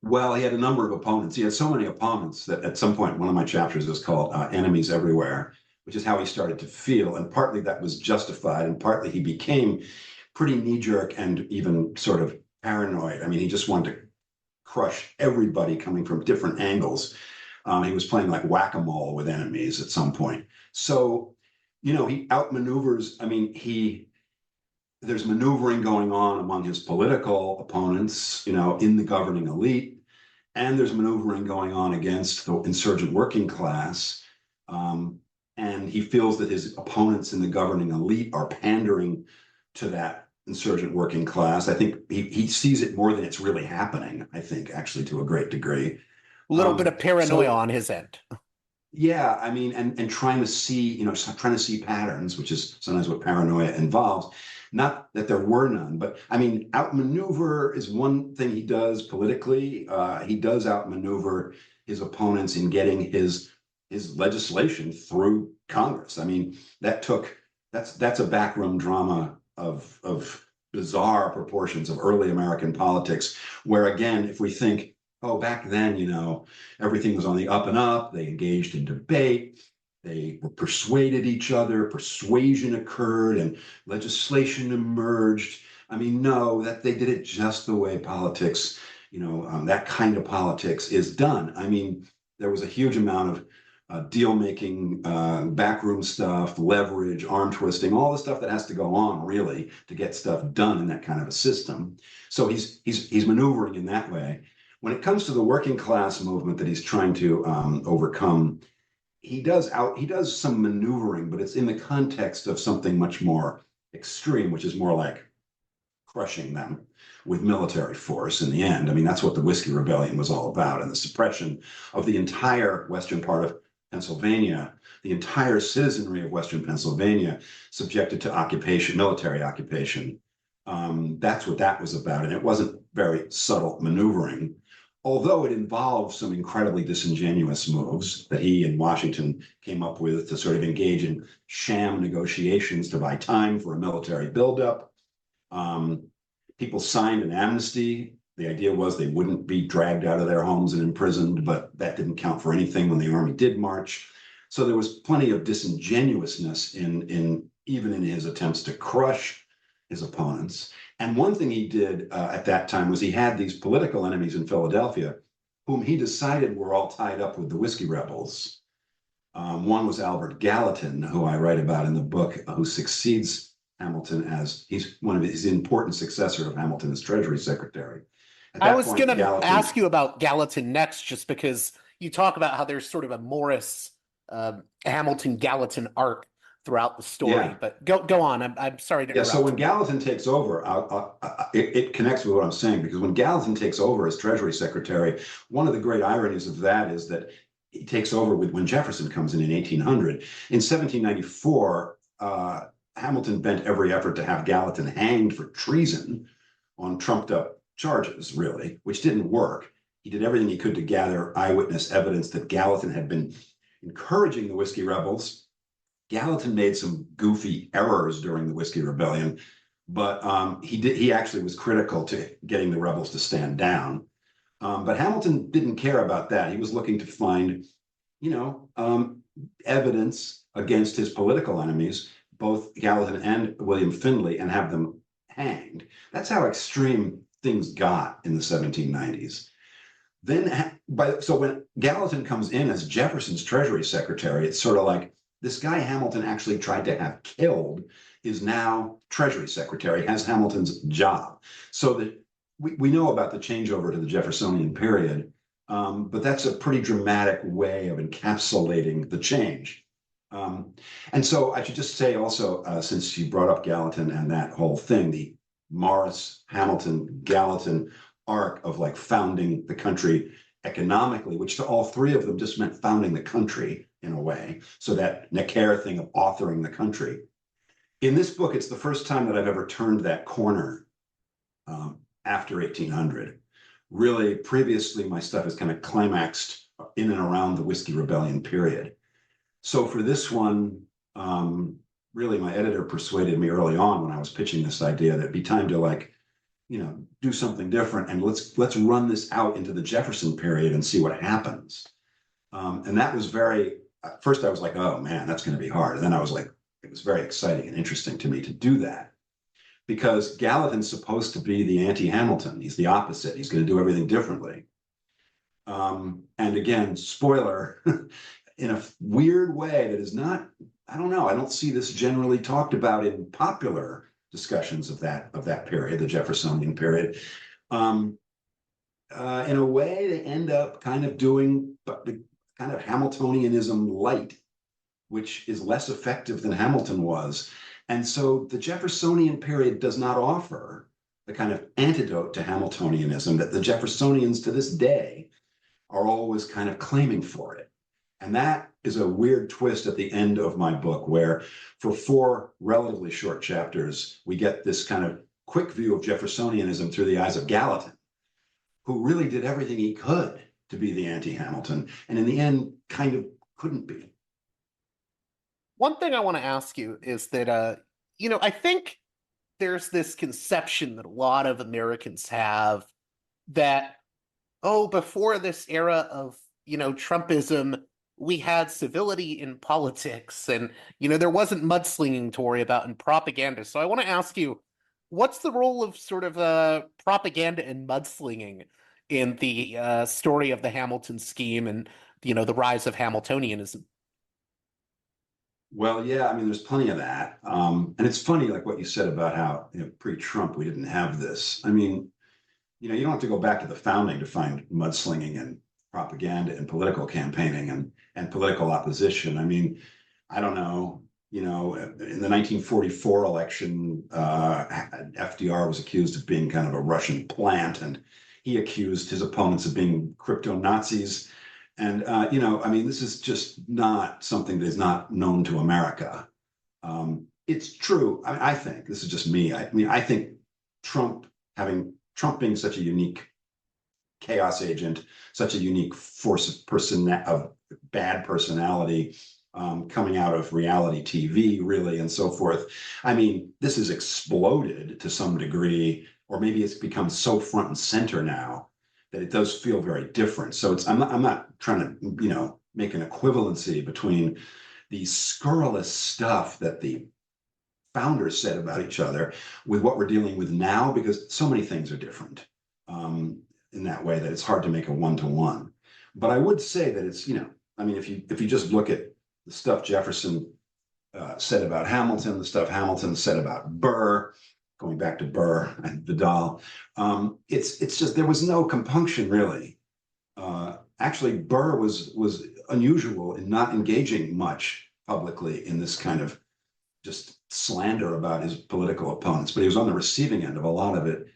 Well, he had a number of opponents. He had so many opponents that at some point, one of my chapters is called Enemies Everywhere, which is how he started to feel. And partly that was justified, and partly he became pretty knee-jerk and even sort of paranoid. I mean, he just wanted to crush everybody coming from different angles. He was playing like whack-a-mole with enemies at some point. So, he outmaneuvers. I mean, there's maneuvering going on among his political opponents, in the governing elite, and there's maneuvering going on against the insurgent working class. And he feels that his opponents in the governing elite are pandering to that insurgent working class. I think he sees it more than it's really happening, I think, actually, to a great degree. A little bit of paranoia on his end. Yeah, I mean, and trying to see, trying to see patterns, which is sometimes what paranoia involves. Not that there were none, but I mean, outmaneuver is one thing he does politically. He does outmaneuver his opponents in getting his legislation through Congress. I mean, that's a backroom drama of bizarre proportions of early American politics, where again, if we think, oh, back then, everything was on the up and up, they engaged in debate, they persuaded each other, persuasion occurred, and legislation emerged. I mean, no, that they did it just the way politics, that kind of politics is done. I mean, there was a huge amount of deal-making, backroom stuff, leverage, arm twisting, all the stuff that has to go on, really, to get stuff done in that kind of a system. So he's maneuvering in that way. When it comes to the working class movement that he's trying to overcome, he does some maneuvering, but it's in the context of something much more extreme, which is more like crushing them with military force in the end. I mean, that's what the Whiskey Rebellion was all about, and the suppression of the entire western part of Pennsylvania, the entire citizenry of western Pennsylvania subjected to occupation, military occupation. That's what that was about, and it wasn't very subtle maneuvering, although it involved some incredibly disingenuous moves that he and Washington came up with to sort of engage in sham negotiations to buy time for a military buildup. People signed an amnesty. The idea was they wouldn't be dragged out of their homes and imprisoned, but that didn't count for anything when the army did march. So there was plenty of disingenuousness in even in his attempts to crush his opponents. And one thing he did at that time was he had these political enemies in Philadelphia, whom he decided were all tied up with the Whiskey Rebels. One was Albert Gallatin, who I write about in the book, who succeeds Hamilton as he's one of his important successor of Hamilton as Treasury Secretary. At I that was point, going to Gallatin, ask you about Gallatin next, just because you talk about how there's sort of a Morris Hamilton Gallatin arc throughout the story. yeah, But go on. I'm sorry to yeah. So interrupt when you. Gallatin takes over, it connects with what I'm saying, because when Gallatin takes over as Treasury Secretary, one of the great ironies of that is that he takes over when Jefferson comes in 1800. In 1794, Hamilton bent every effort to have Gallatin hanged for treason on trumped up charges, really, which didn't work. He did everything he could to gather eyewitness evidence that Gallatin had been encouraging the Whiskey Rebels. Gallatin made some goofy errors during the Whiskey Rebellion, but he actually was critical to getting the rebels to stand down. But Hamilton didn't care about that. He was looking to find, evidence against his political enemies, both Gallatin and William Findlay, and have them hanged. That's how extreme things got in the 1790s. So when Gallatin comes in as Jefferson's Treasury Secretary, it's sort of like this guy Hamilton actually tried to have killed is now Treasury Secretary, has Hamilton's job. So that we know about the changeover to the Jeffersonian period, but that's a pretty dramatic way of encapsulating the change. And so I should just say also, since you brought up Gallatin and that whole thing, the Morris, Hamilton, Gallatin arc of like founding the country economically, which to all three of them just meant founding the country in a way. So that Necker thing of authoring the country. In this book, it's the first time that I've ever turned that corner after 1800. Really, previously, my stuff is kind of climaxed in and around the Whiskey Rebellion period. So for this one, really, my editor persuaded me early on when I was pitching this idea that it'd be time to do something different, and let's run this out into the Jefferson period and see what happens. And that was at first I was like, oh man, that's going to be hard. And then I was like, it was very exciting and interesting to me to do that, because Gallatin's supposed to be the anti-Hamilton. He's the opposite. He's going to do everything differently. And again, spoiler, in a weird way that is not, I don't know, I don't see this generally talked about in popular discussions of that period, the Jeffersonian period. In a way, they end up kind of doing the kind of Hamiltonianism light, which is less effective than Hamilton was. And so the Jeffersonian period does not offer the kind of antidote to Hamiltonianism that the Jeffersonians to this day are always kind of claiming for it. And that is a weird twist at the end of my book, where for 4 relatively short chapters, we get this kind of quick view of Jeffersonianism through the eyes of Gallatin, who really did everything he could to be the anti-Hamilton, and in the end, kind of couldn't be. One thing I want to ask you is that, I think there's this conception that a lot of Americans have that, before this era of, Trumpism, we had civility in politics, and, there wasn't mudslinging to worry about in propaganda. So I want to ask you, what's the role of sort of propaganda and mudslinging in the story of the Hamilton scheme and, the rise of Hamiltonianism? Well, yeah, I mean, there's plenty of that. And it's funny, like what you said about how, pre-Trump, we didn't have this. I mean, you don't have to go back to the founding to find mudslinging and propaganda and political campaigning and political opposition. I mean, I don't know, You know, in the 1944 election, FDR was accused of being kind of a Russian plant, and he accused his opponents of being crypto Nazis. And, you know, I mean, this is just not something that is not known to America. It's true. I think this is just me. I mean, I think Trump being such a unique chaos agent, such a unique force of bad personality, coming out of reality TV, really, and so forth. I mean, this has exploded to some degree, or maybe it's become so front and center now that it does feel very different. So I'm not trying to, you know, make an equivalency between the scurrilous stuff that the founders said about each other with what we're dealing with now, because so many things are different in that way that it's hard to make a one-to-one. But I would say that it's, you know, I mean, if you just look at the stuff Jefferson said about Hamilton, the stuff Hamilton said about Burr, going back to Burr and Vidal, it's just there was no compunction really. Actually, Burr was unusual in not engaging much publicly in this kind of just slander about his political opponents, but he was on the receiving end of a lot of it.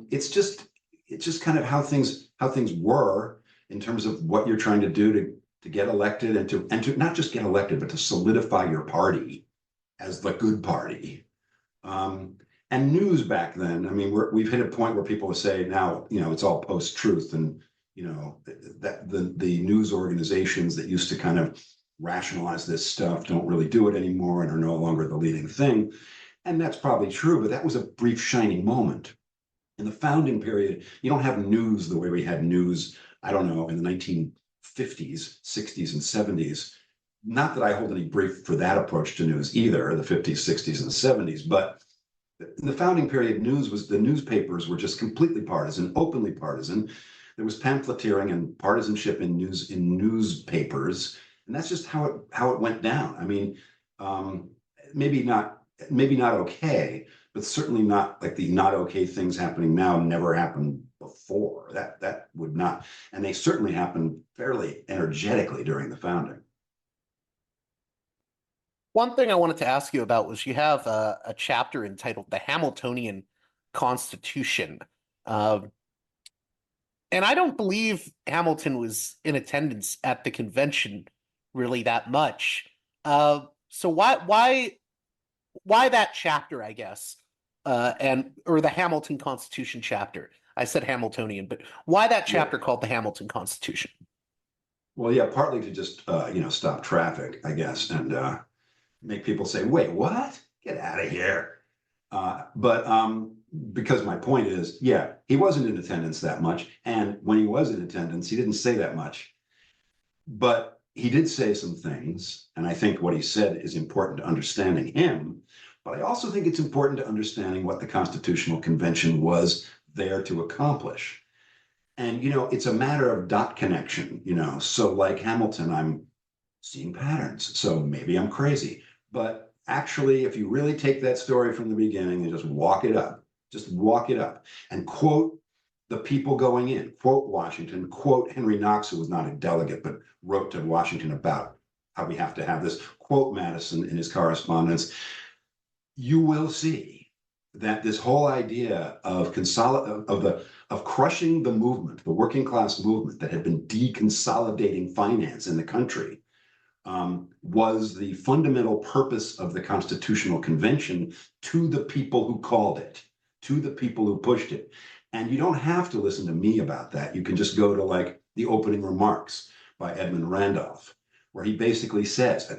It's just kind of how things were in terms of what you're trying to do to get elected and to not just get elected, but to solidify your party as the good party. And news back then, I mean, we've hit a point where people say now, you know, it's all post-truth, and you know that the news organizations that used to kind of rationalize this stuff don't really do it anymore and are no longer the leading thing. And that's probably true, but that was a brief shining moment. In the founding period, you don't have news the way we had news, I don't know, in the 1950s, 60s, and 70s. Not that I hold any brief for that approach to news either, the 50s, 60s, and the 70s, but in the founding period, the newspapers were just completely partisan, openly partisan. There was pamphleteering and partisanship in newspapers, and that's just how it went down. I mean, maybe not okay, but certainly not like the not okay things happening now never happened before. That would not, and they certainly happened fairly energetically during the founding. One thing I wanted to ask you about was you have a chapter entitled "The Hamiltonian Constitution," and I don't believe Hamilton was in attendance at the convention really that much. So why that chapter, I guess, or the Hamilton Constitution chapter? I said Hamiltonian, but why that chapter called the Hamilton Constitution? Well, yeah, partly to just you know, stop traffic, I guess, and make people say, "Wait, what? Get out of here!" But because my point is, yeah, he wasn't in attendance that much, and when he was in attendance, he didn't say that much. But he did say some things, and I think what he said is important to understanding him. But I also think it's important to understanding what the Constitutional Convention was there to accomplish. And, you know, it's a matter of dot connection, you know. So like Hamilton, I'm seeing patterns. So maybe I'm crazy. But actually, if you really take that story from the beginning and just walk it up and quote the people going in, quote Washington, quote Henry Knox, who was not a delegate, but wrote to Washington about how we have to have this, quote Madison in his correspondence, you will see that this whole idea of crushing the movement, the working class movement that had been deconsolidating finance in the country, was the fundamental purpose of the Constitutional Convention to the people who called it, to the people who pushed it. And you don't have to listen to me about that. You can just go to like the opening remarks by Edmund Randolph, where he basically says,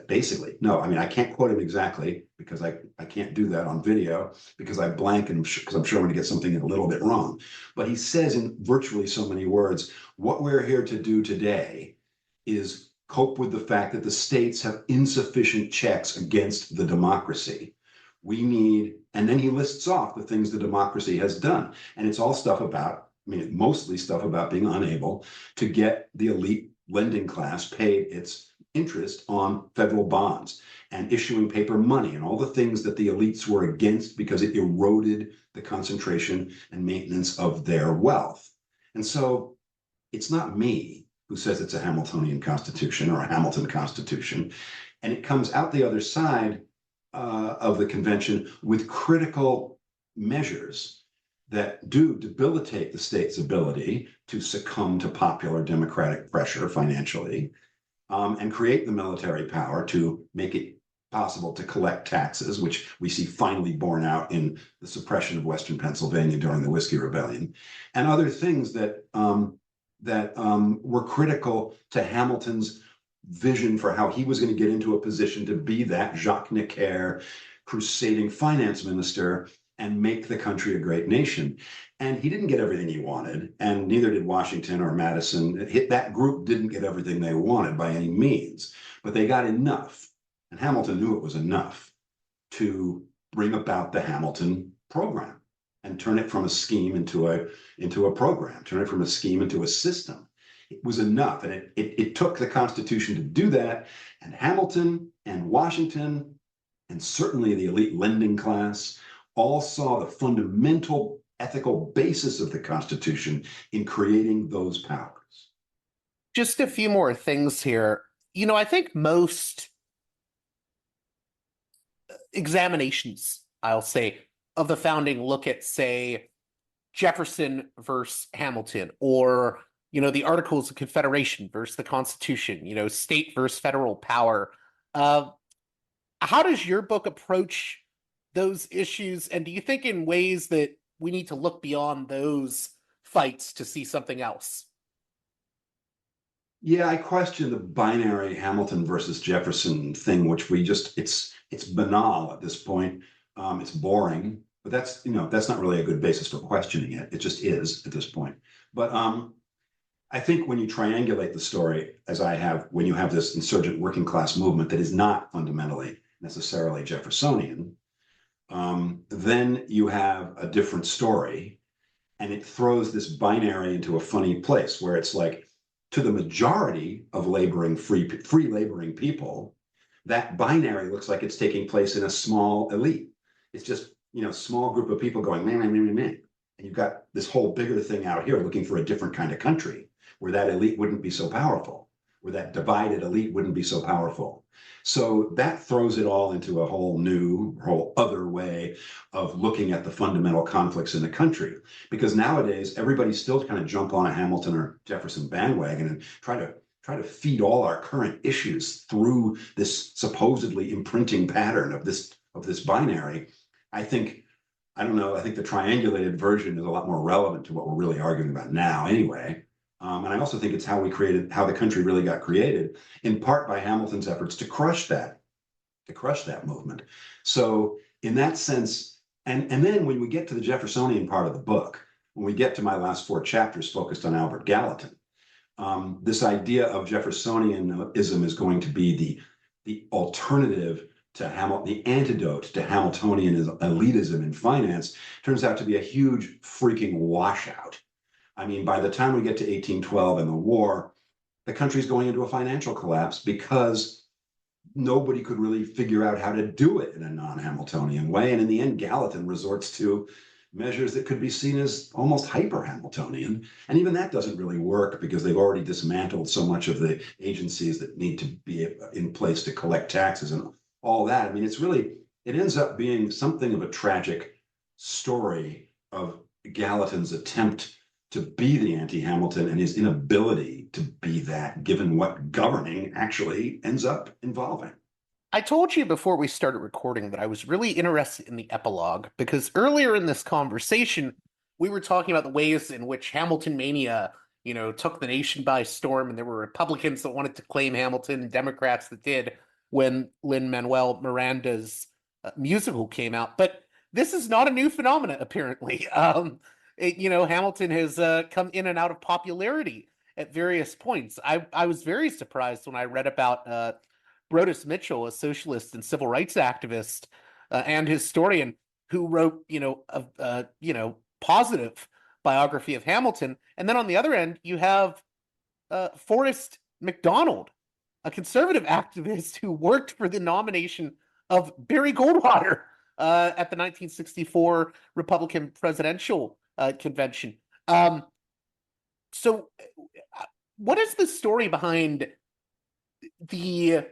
no, I mean, I can't quote him exactly because I can't do that on video because I blank and because I'm sure I'm going to get something a little bit wrong. But he says in virtually so many words, what we're here to do today is cope with the fact that the states have insufficient checks against the democracy. We need, and then he lists off the things the democracy has done. And it's all stuff about, I mean, mostly stuff about being unable to get the elite lending class paid its interest on federal bonds and issuing paper money and all the things that the elites were against because it eroded the concentration and maintenance of their wealth. And so it's not me who says it's a Hamiltonian constitution or a Hamilton constitution. And it comes out the other side of the convention with critical measures that do debilitate the state's ability to succumb to popular democratic pressure financially, and create the military power to make it possible to collect taxes, which we see finally borne out in the suppression of Western Pennsylvania during the Whiskey Rebellion, and other things that were critical to Hamilton's vision for how he was going to get into a position to be that Jacques Necker crusading finance minister and make the country a great nation. And he didn't get everything he wanted, and neither did Washington or Madison. That group didn't get everything they wanted by any means, but they got enough. And Hamilton knew it was enough to bring about the Hamilton program and turn it from a scheme into a program, turn it from a scheme into a system. It was enough, and it took the Constitution to do that. And Hamilton and Washington, and certainly the elite lending class, all saw the fundamental ethical basis of the Constitution in creating those powers. Just a few more things here. I think most examinations, I'll say, of the founding look at, say, Jefferson versus Hamilton, or the Articles of Confederation versus the Constitution, state versus federal power. How does your book approach those issues? And do you think in ways that we need to look beyond those fights to see something else? Yeah, I question the binary Hamilton versus Jefferson thing, which it's banal at this point. It's boring, but that's not really a good basis for questioning it. It just is at this point. But I think when you triangulate the story, as I have, when you have this insurgent working class movement that is not fundamentally necessarily Jeffersonian, then you have a different story, and it throws this binary into a funny place where it's like, to the majority of free laboring people, that binary looks like it's taking place in a small elite. It's just, small group of people going, man, man, man, man. And you've got this whole bigger thing out here looking for a different kind of country where that elite wouldn't be so powerful, where that divided elite wouldn't be so powerful. So that throws it all into a whole other way of looking at the fundamental conflicts in the country. Because nowadays, everybody still kind of jump on a Hamilton or Jefferson bandwagon and try to feed all our current issues through this supposedly imprinting pattern of this binary. I think the triangulated version is a lot more relevant to what we're really arguing about now anyway. And I also think it's how the country really got created, in part by Hamilton's efforts to crush that movement. So in that sense, and then when we get to the Jeffersonian part of the book, when we get to my last 4 chapters focused on Albert Gallatin, this idea of Jeffersonianism is going to be the alternative to the antidote to Hamiltonian elitism in finance, turns out to be a huge freaking washout. I mean, by the time we get to 1812 and the war, the country's going into a financial collapse because nobody could really figure out how to do it in a non-Hamiltonian way. And in the end, Gallatin resorts to measures that could be seen as almost hyper-Hamiltonian. And even that doesn't really work because they've already dismantled so much of the agencies that need to be in place to collect taxes and all that. I mean, it ends up being something of a tragic story of Gallatin's attempt to be the anti-Hamilton and his inability to be that, given what governing actually ends up involving. I told you before we started recording that I was really interested in the epilogue, because earlier in this conversation, we were talking about the ways in which Hamilton mania, took the nation by storm, and there were Republicans that wanted to claim Hamilton and Democrats that did when Lin-Manuel Miranda's musical came out. But this is not a new phenomenon, apparently. Hamilton has come in and out of popularity at various points. I was very surprised when I read about Brodus Mitchell, a socialist and civil rights activist and historian, who wrote, a positive biography of Hamilton. And then on the other end, you have Forrest McDonald, a conservative activist who worked for the nomination of Barry Goldwater at the 1964 Republican presidential convention. So what is the story behind the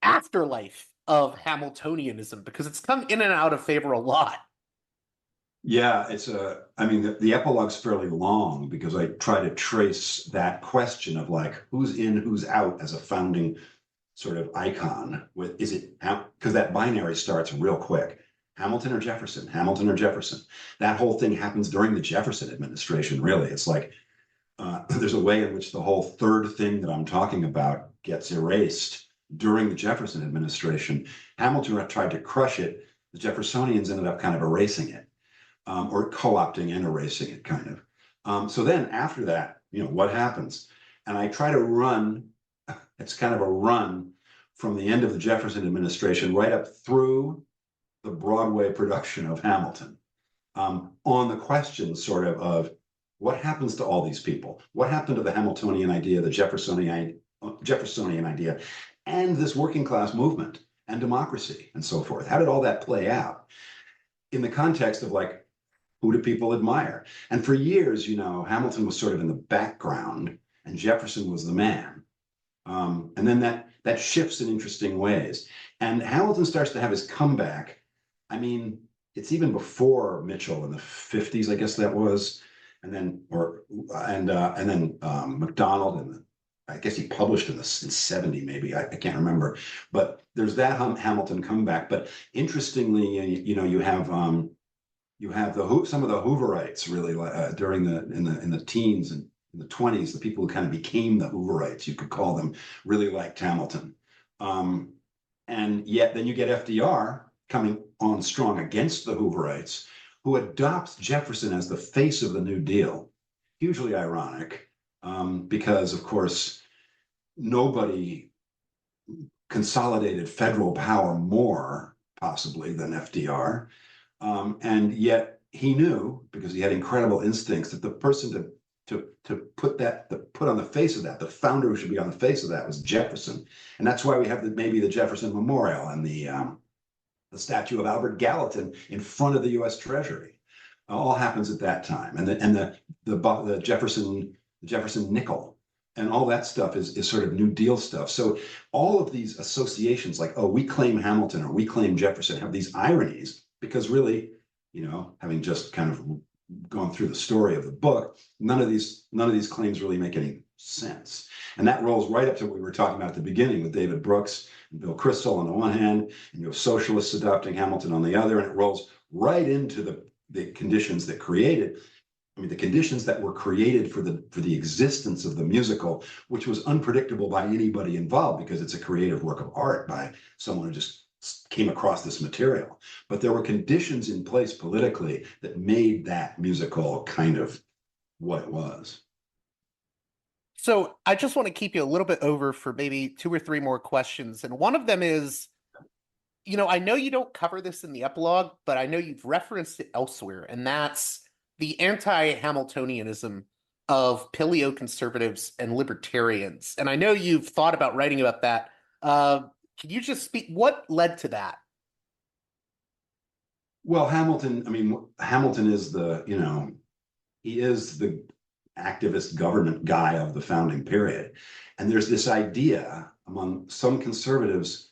afterlife of Hamiltonianism? Because it's come in and out of favor a lot. Yeah, I mean, the epilogue's fairly long because I try to trace that question of like who's in, who's out as a founding sort of icon. Is it, because that binary starts real quick. Hamilton or Jefferson, Hamilton or Jefferson. That whole thing happens during the Jefferson administration, really. It's like there's a way in which the whole third thing that I'm talking about gets erased during the Jefferson administration. Hamilton tried to crush it. The Jeffersonians ended up kind of erasing it, or co-opting and erasing it, kind of. So then after that, what happens? And I try to run, it's kind of a run from the end of the Jefferson administration right up through the Broadway production of Hamilton, on the question sort of what happens to all these people? What happened to the Hamiltonian idea, the Jeffersonian idea, and this working class movement and democracy and so forth? How did all that play out in the context of like, who do people admire? And for years, Hamilton was sort of in the background and Jefferson was the man. And then that shifts in interesting ways. And Hamilton starts to have his comeback. I mean, it's even before Mitchell in the 50s, I guess that was. And then MacDonald, and I guess he published in 70, maybe. I can't remember. But there's that Hamilton comeback. But interestingly, you have some of the Hooverites really during in the teens and in the 20s, the people who kind of became the Hooverites, you could call them, really liked Hamilton. And yet then you get FDR coming on strong against the Hooverites, who adopts Jefferson as the face of the New Deal. Hugely ironic, because of course, nobody consolidated federal power more possibly than FDR. And yet he knew, because he had incredible instincts, that the person to put on the face of that, the founder who should be on the face of that, was Jefferson. And that's why we have maybe the Jefferson Memorial and the statue of Albert Gallatin in front of the U.S. Treasury. All happens at that time. And the Jefferson nickel and all that stuff is sort of New Deal stuff. So all of these associations, like, oh, we claim Hamilton or we claim Jefferson, have these ironies, because really, having just kind of gone through the story of the book, none of these claims really make any sense. And that rolls right up to what we were talking about at the beginning with David Brooks and Bill Kristol on the one hand, and you have socialists adopting Hamilton on the other, and it rolls right into the conditions that created, the conditions that were created for the existence of the musical, which was unpredictable by anybody involved because it's a creative work of art by someone who just came across this material. But there were conditions in place politically that made that musical kind of what it was. So I just want to keep you a little bit over for maybe 2 or 3 more questions. And one of them is, I know you don't cover this in the epilogue, but I know you've referenced it elsewhere, and that's the anti-Hamiltonianism of paleoconservatives and libertarians. And I know you've thought about writing about that. Can you just speak, what led to that? Well, Hamilton is he is the activist government guy of the founding period. And there's this idea among some conservatives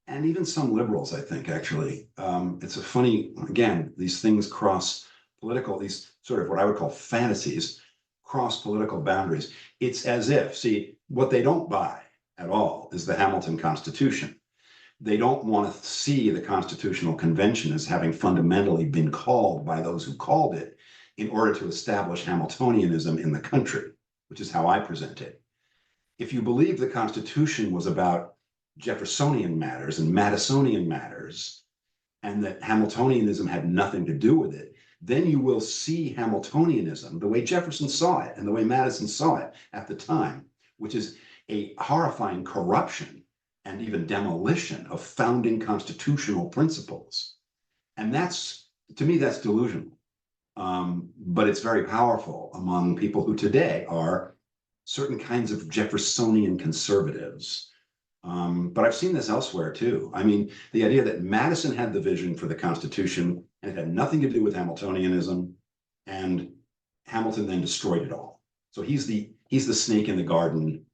and even some liberals, I think, actually. It's a funny, again, these things cross political, these sort of what I would call fantasies, cross political boundaries. It's as if, see, what they don't buy at all is the Hamilton Constitution. They don't want to see the Constitutional Convention as having fundamentally been called by those who called it in order to establish Hamiltonianism in the country, which is how I present it. If you believe the Constitution was about Jeffersonian matters and Madisonian matters, and that Hamiltonianism had nothing to do with it, then you will see Hamiltonianism the way Jefferson saw it and the way Madison saw it at the time, which is a horrifying corruption and even demolition of founding constitutional principles. And to me, that's delusional. But it's very powerful among people who today are certain kinds of Jeffersonian conservatives. But I've seen this elsewhere too. The idea that Madison had the vision for the Constitution and it had nothing to do with Hamiltonianism, and Hamilton then destroyed it all. So he's the snake in the garden.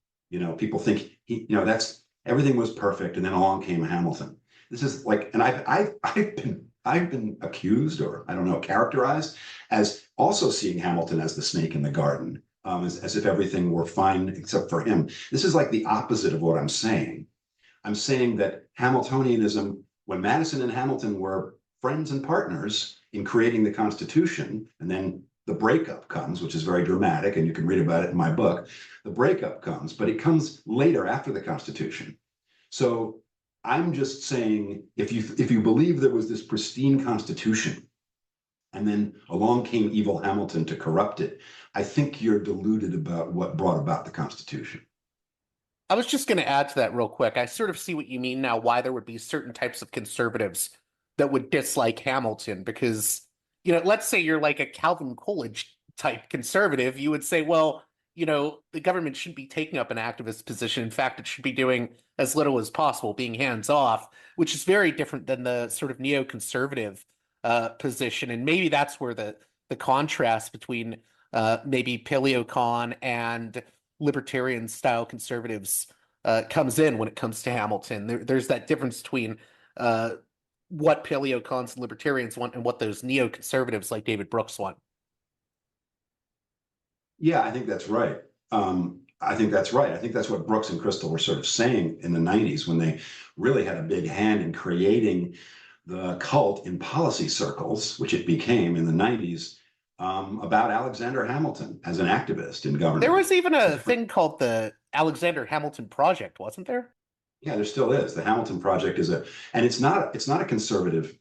People think that's everything was perfect, and then along came Hamilton. This is like, and I've been accused, or I don't know, characterized as also seeing Hamilton as the snake in the garden, as if everything were fine except for him. This is like the opposite of what I'm saying. I'm saying that Hamiltonianism, when Madison and Hamilton were friends and partners in creating the Constitution, and then the breakup comes, which is very dramatic, and you can read about it in my book. The breakup comes, but it comes later after the Constitution. So I'm just saying, if you believe there was this pristine Constitution, and then along came evil Hamilton to corrupt it, I think you're deluded about what brought about the Constitution. I was just going to add to that real quick. I sort of see what you mean now, why there would be certain types of conservatives that would dislike Hamilton, because, let's say you're like a Calvin Coolidge type conservative, you would say, well, the government shouldn't be taking up an activist position. In fact, it should be doing as little as possible, being hands off, which is very different than the sort of neoconservative position. And maybe that's where the contrast between maybe paleocon and libertarian style conservatives comes in when it comes to Hamilton. There's that difference between what paleocons and libertarians want and what those neoconservatives like David Brooks want. Yeah, I think that's right. I think that's right. I think that's what Brooks and Crystal were sort of saying in the 90s, when they really had a big hand in creating the cult in policy circles, which it became in the 90s, about Alexander Hamilton as an activist in government. There was even a thing called the Alexander Hamilton Project, wasn't there? Yeah, there still is. The Hamilton Project is and it's not a conservative,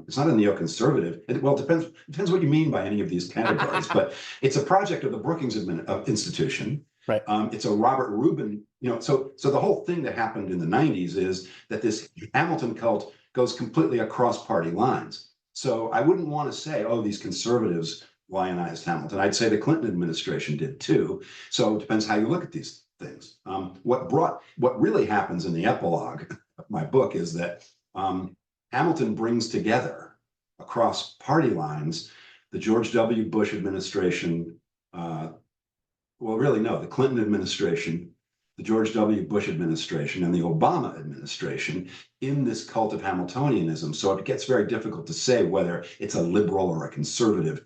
it's not a neoconservative. Well, it depends what you mean by any of these categories, but it's a project of the Brookings Institution. Right. It's a Robert Rubin, so the whole thing that happened in the 90s is that this Hamilton cult goes completely across party lines. So I wouldn't want to say, oh, these conservatives lionized Hamilton. I'd say the Clinton administration did too. So it depends how you look at these things. What really happens in the epilogue of my book is that Hamilton brings together across party lines the George W. Bush administration, the Clinton administration, the George W. Bush administration, and the Obama administration in this cult of Hamiltonianism. So it gets very difficult to say whether it's a liberal or a conservative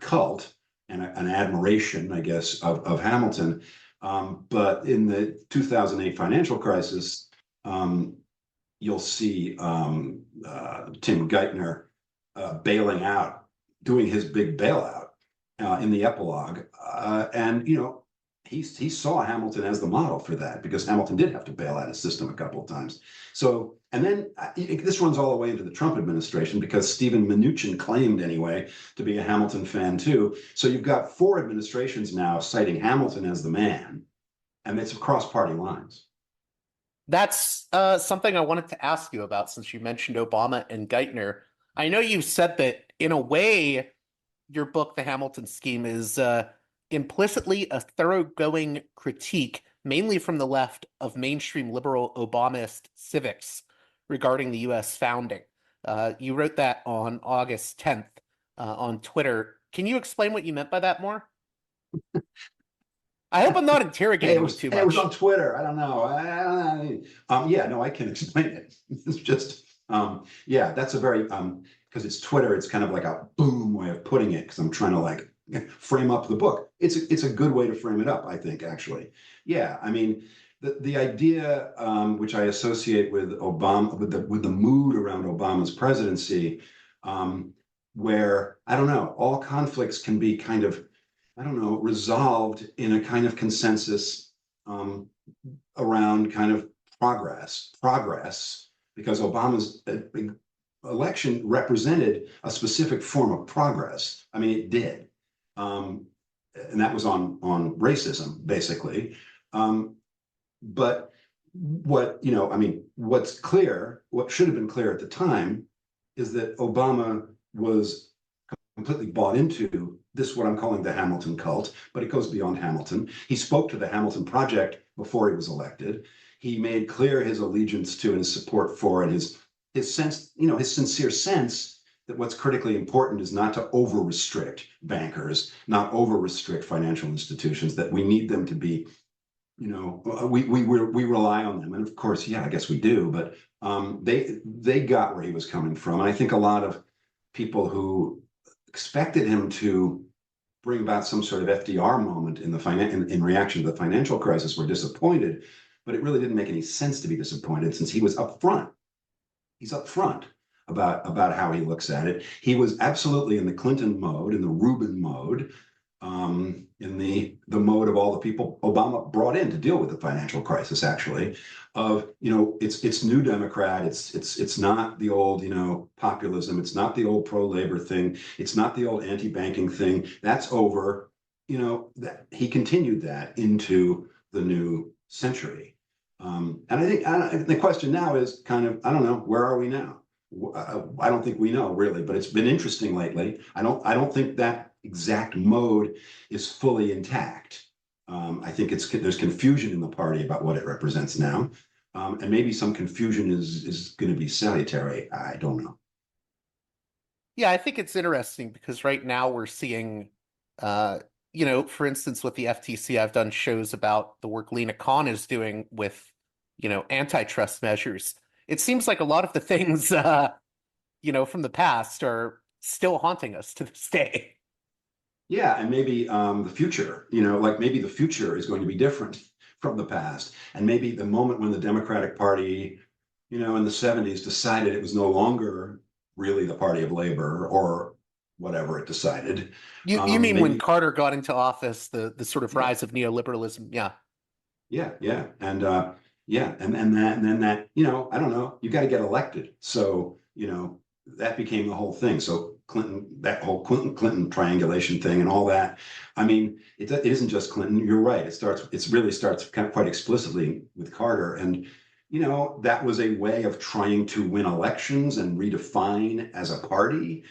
cult, and an admiration, I guess, of Hamilton. But in the 2008 financial crisis, you'll see Tim Geithner bailing out, doing his big bailout in the epilogue. And he saw Hamilton as the model for that, because Hamilton did have to bail out his system a couple of times. So, and then this runs all the way into the Trump administration, because Stephen Mnuchin claimed anyway to be a Hamilton fan too. So you've got 4 administrations now citing Hamilton as the man, and it's across party lines. That's something I wanted to ask you about, since you mentioned Obama and Geithner. I know you said that in a way, your book, The Hamilton Scheme, is implicitly a thoroughgoing critique, mainly from the left, of mainstream liberal Obamaist civics regarding the U.S. founding. You wrote that on August 10th on Twitter. Can you explain what you meant by that more? I hope I'm not interrogating you too much. It was on Twitter. I don't know. Yeah, no, I can explain it. It's just, that's a very, because it's Twitter, it's kind of like a boom way of putting it, because I'm trying to like frame up the book. It's a good way to frame it up, I think, actually. Yeah, I mean, the idea which I associate with Obama, with the mood around Obama's presidency, where, I don't know, all conflicts can be kind of, resolved in a kind of consensus around kind of progress, because Obama's election represented a specific form of progress. I mean, it did. And that was on racism, basically. But what's clear, what should have been clear at the time, is that Obama was completely bought into this, what I'm calling the Hamilton cult, but it goes beyond Hamilton. He spoke to the Hamilton Project before he was elected. He made clear his allegiance to and his support for, and his sense, his sincere sense that what's critically important is not to over-restrict bankers, not over-restrict financial institutions, that we need them to be we rely on them, and of course, yeah, I guess we do. But they got where he was coming from, and I think a lot of people who expected him to bring about some sort of FDR moment in reaction to the financial crisis were disappointed. But it really didn't make any sense to be disappointed since he was upfront. He's upfront about how he looks at it. He was absolutely in the Clinton mode, in the Rubin mode, in the mode of all the people Obama brought in to deal with the financial crisis. Actually, of it's New Democrat. It's not the old populism. It's not the old pro-labor thing. It's not the old anti-banking thing. That's over. That he continued that into the new century. And I think the question now is kind of, I don't know, where are we now? I don't think we know really, but it's been interesting lately. I don't think that exact mode is fully intact. I think there's confusion in the party about what it represents now, and maybe some confusion is going to be salutary. I don't know. Yeah, I think it's interesting because right now we're seeing, for instance, with the FTC, I've done shows about the work Lena Khan is doing with, antitrust measures. It seems like a lot of the things, from the past are still haunting us to this day. Yeah, and maybe the future, like maybe the future is going to be different from the past. And maybe the moment when the Democratic Party, in the 70s decided it was no longer really the party of labor or whatever it decided. You mean when Maybe, Carter got into office, the sort of yeah, rise of neoliberalism? Yeah. yeah. And then that, I don't know, you got to get elected. So, that became the whole thing. So Clinton, that whole Clinton triangulation thing and all that. I mean, it isn't just Clinton. You're right. It really starts kind of quite explicitly with Carter. And, that was a way of trying to win elections and redefine as a party.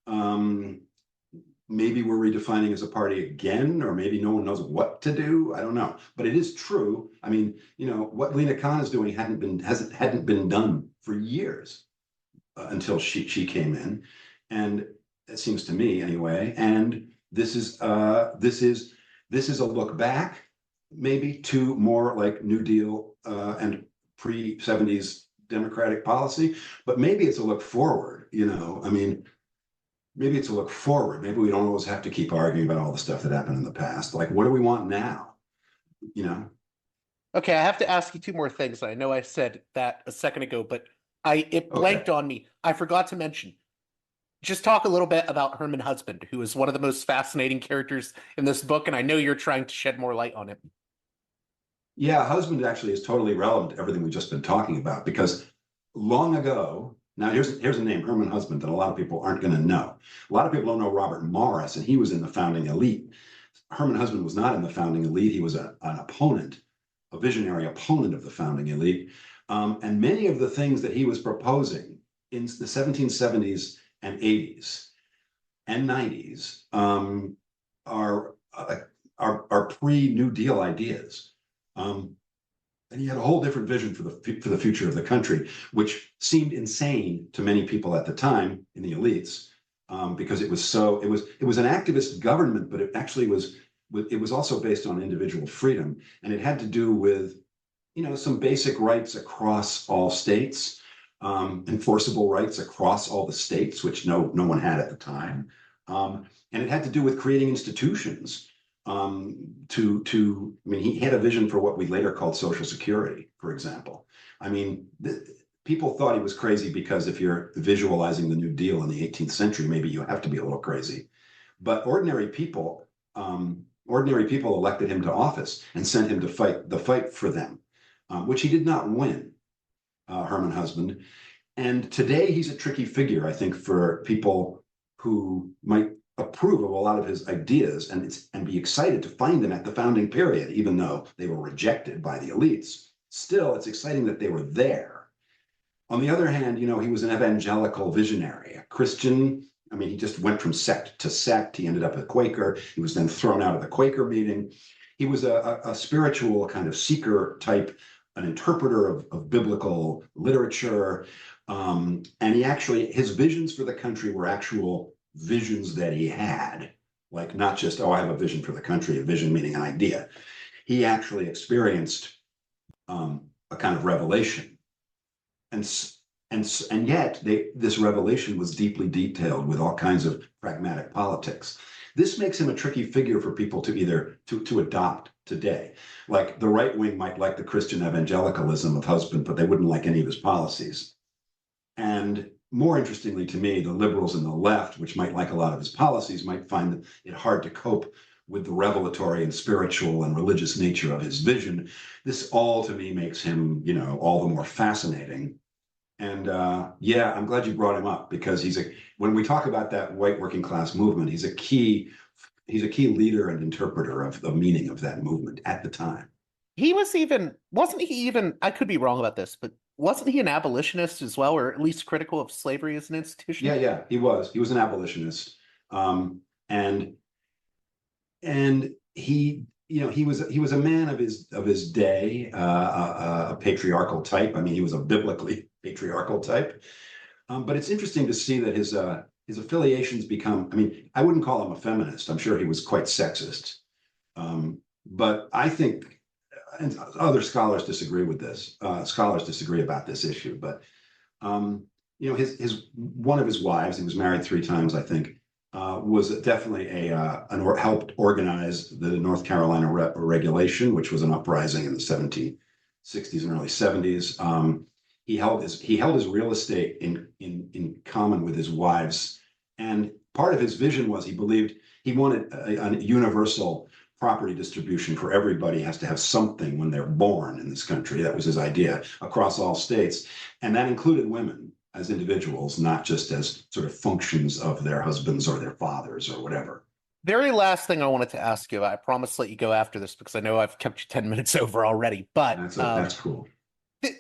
Um, Maybe we're redefining as a party again, or maybe no one knows what to do. I don't know, but it is true. I mean, what Lena Khan is doing hadn't been done for years until she came in, and it seems to me anyway. And this is a look back, maybe to more like New Deal and pre-70s Democratic policy, but maybe it's a look forward. I mean, maybe it's a look forward. Maybe we don't always have to keep arguing about all the stuff that happened in the past. Like, what do we want now? You know? Okay, I have to ask you two more things. I know I said that a second ago, but it Okay. blanked on me. I forgot to mention. Just talk a little bit about Herman Husband, who is one of the most fascinating characters in this book, and I know you're trying to shed more light on him. Yeah, husband actually is totally relevant to everything we've just been talking about because long ago, now here's a name, Herman Husband, that a lot of people aren't going to know. A lot of people don't know Robert Morris, and he was in the founding elite. Herman Husband was not in the founding elite. He was an opponent, a visionary opponent of the founding elite. And many of the things that he was proposing in the 1770s and 80s and 90s are pre-New Deal ideas. And he had a whole different vision for the future of the country, which seemed insane to many people at the time in the elites, because it was an activist government, but it actually was also based on individual freedom, and it had to do with some basic rights across all states, enforceable rights across all the states, which no one had at the time, and it had to do with creating institutions I mean, he had a vision for what we later called Social Security, for example. I mean, people thought he was crazy because if you're visualizing the New Deal in the 18th century, maybe you have to be a little crazy. But ordinary people elected him to office and sent him to fight the fight for them, which he did not win, Herman Husband. And today he's a tricky figure, I think, for people who might approve of a lot of his ideas and be excited to find them at the founding period, even though they were rejected by the elites. Still, it's exciting that they were there. On the other hand, he was an evangelical visionary, a Christian. I mean, he just went from sect to sect. He ended up a Quaker. He was then thrown out of the Quaker meeting. He was a spiritual kind of seeker type, an interpreter of biblical literature. And his visions for the country were actual visions that he had, like not just, oh, I have a vision for the country, a vision meaning an idea. he actually experienced a kind of revelation. And yet this revelation was deeply detailed with all kinds of pragmatic politics. This makes him a tricky figure for people to either to adopt today. Like the right wing might like the Christian evangelicalism of Husband, but they wouldn't like any of his policies. And more interestingly to me, the liberals and the left, which might like a lot of his policies, might find it hard to cope with the revelatory and spiritual and religious nature of his vision. This all to me makes him, all the more fascinating. And yeah, I'm glad you brought him up, because when we talk about that white working class movement, he's a key leader and interpreter of the meaning of that movement at the time. Wasn't he even, I could be wrong about this, but wasn't he an abolitionist as well, or at least critical of slavery as an institution? Yeah, he was an abolitionist. And he was a man of his day, a patriarchal type. I mean, he was a biblically patriarchal type. But it's interesting to see that his affiliations become. I mean, I wouldn't call him a feminist. I'm sure he was quite sexist. But I think, and other scholars disagree with this. Scholars disagree about this issue. But his one of his wives, he was married 3 times, I think, was definitely helped organize the North Carolina regulation, which was an uprising in the 1760s and early 70s. He held his real estate in common with his wives, and part of his vision was he believed he wanted a universal property distribution for everybody has to have something when they're born in this country. That was his idea across all states, and that included women as individuals, not just as sort of functions of their husbands or their fathers or whatever. Very last thing I wanted to ask you, I promise to let you go after this because I know I've kept you 10 minutes over already, but That's cool.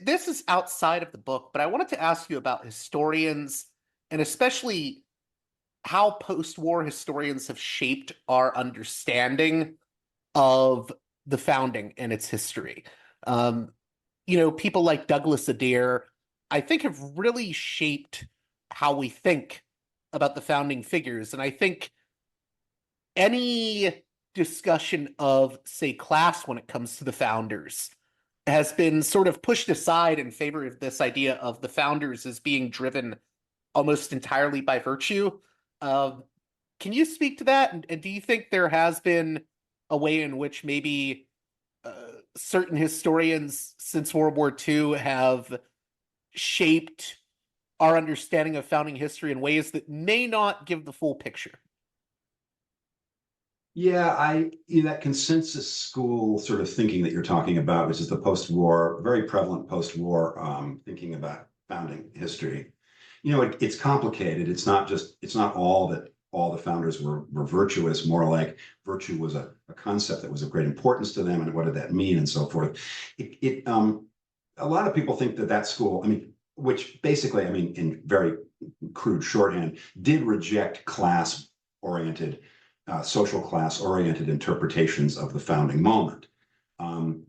This is outside of the book, but I wanted to ask you about historians, and especially how post-war historians have shaped our understanding of the founding and its history. People like Douglas Adair, I think, have really shaped how we think about the founding figures. And I think any discussion of, say, class when it comes to the founders has been sort of pushed aside in favor of this idea of the founders as being driven almost entirely by virtue. Can you speak to that? And do you think there has been a way in which maybe certain historians since World War II have shaped our understanding of founding history in ways that may not give the full picture? Yeah, that consensus school sort of thinking that you're talking about, which is the post-war, very prevalent post-war thinking about founding history. It's complicated. It's not all the founders were virtuous. More like virtue was a concept that was of great importance to them, and what did that mean, and so forth. A lot of people think that school, I mean, which basically, I mean, in very crude shorthand, did reject class-oriented, social class-oriented interpretations of the founding moment.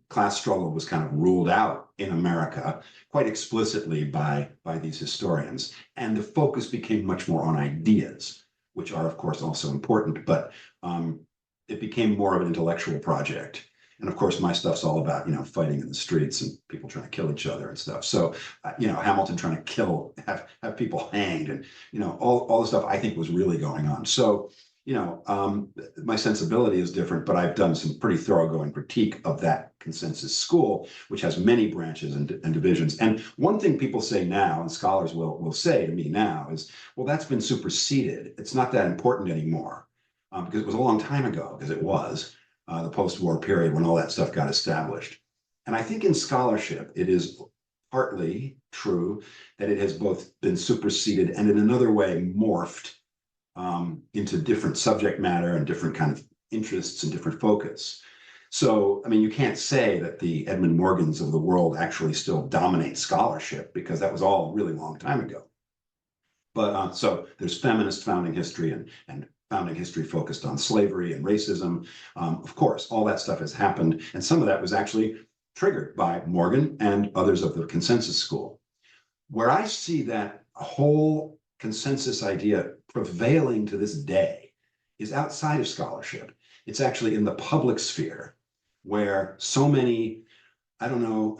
Class struggle was kind of ruled out in America quite explicitly by these historians, and the focus became much more on ideas, which are, of course, also important, but it became more of an intellectual project. And of course, my stuff's all about, fighting in the streets and people trying to kill each other and stuff. So, Hamilton trying to have people hanged, and, all the stuff I think was really going on. So, my sensibility is different, but I've done some pretty thoroughgoing critique of that consensus school, which has many branches and divisions. And one thing people say now, and scholars will say to me now, is, well, that's been superseded. It's not that important anymore, because it was a long time ago, because it was the post-war period when all that stuff got established. And I think in scholarship, it is partly true that it has both been superseded and in another way morphed into different subject matter and different kind of interests and different focus. So, I mean, you can't say that the Edmund Morgans of the world actually still dominate scholarship, because that was all a really long time ago. But so there's feminist founding history and founding history focused on slavery and racism. Of course, all that stuff has happened, and some of that was actually triggered by Morgan and others of the consensus school. Where I see that whole consensus idea prevailing to this day is outside of scholarship. It's actually in the public sphere. where so many, I don't know,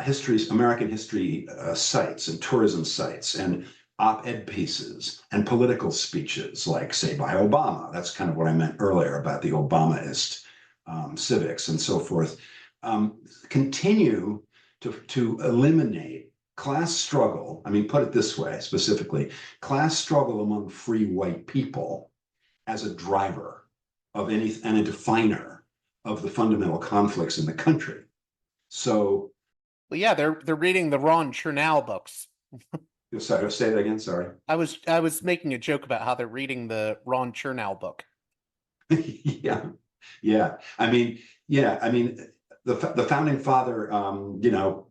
American history sites and tourism sites and op-ed pieces and political speeches, like say by Obama. That's kind of what I meant earlier about the Obamaist civics and so forth. Continue to eliminate class struggle. I mean, put it this way specifically, class struggle among free white people as a driver of any and a definer of the fundamental conflicts in the country. So, Well, yeah, they're reading the Ron Chernow books. sorry, say that again. Sorry. I was making a joke about how they're reading the Ron Chernow book. Yeah, yeah. I mean, yeah. I mean, the founding father,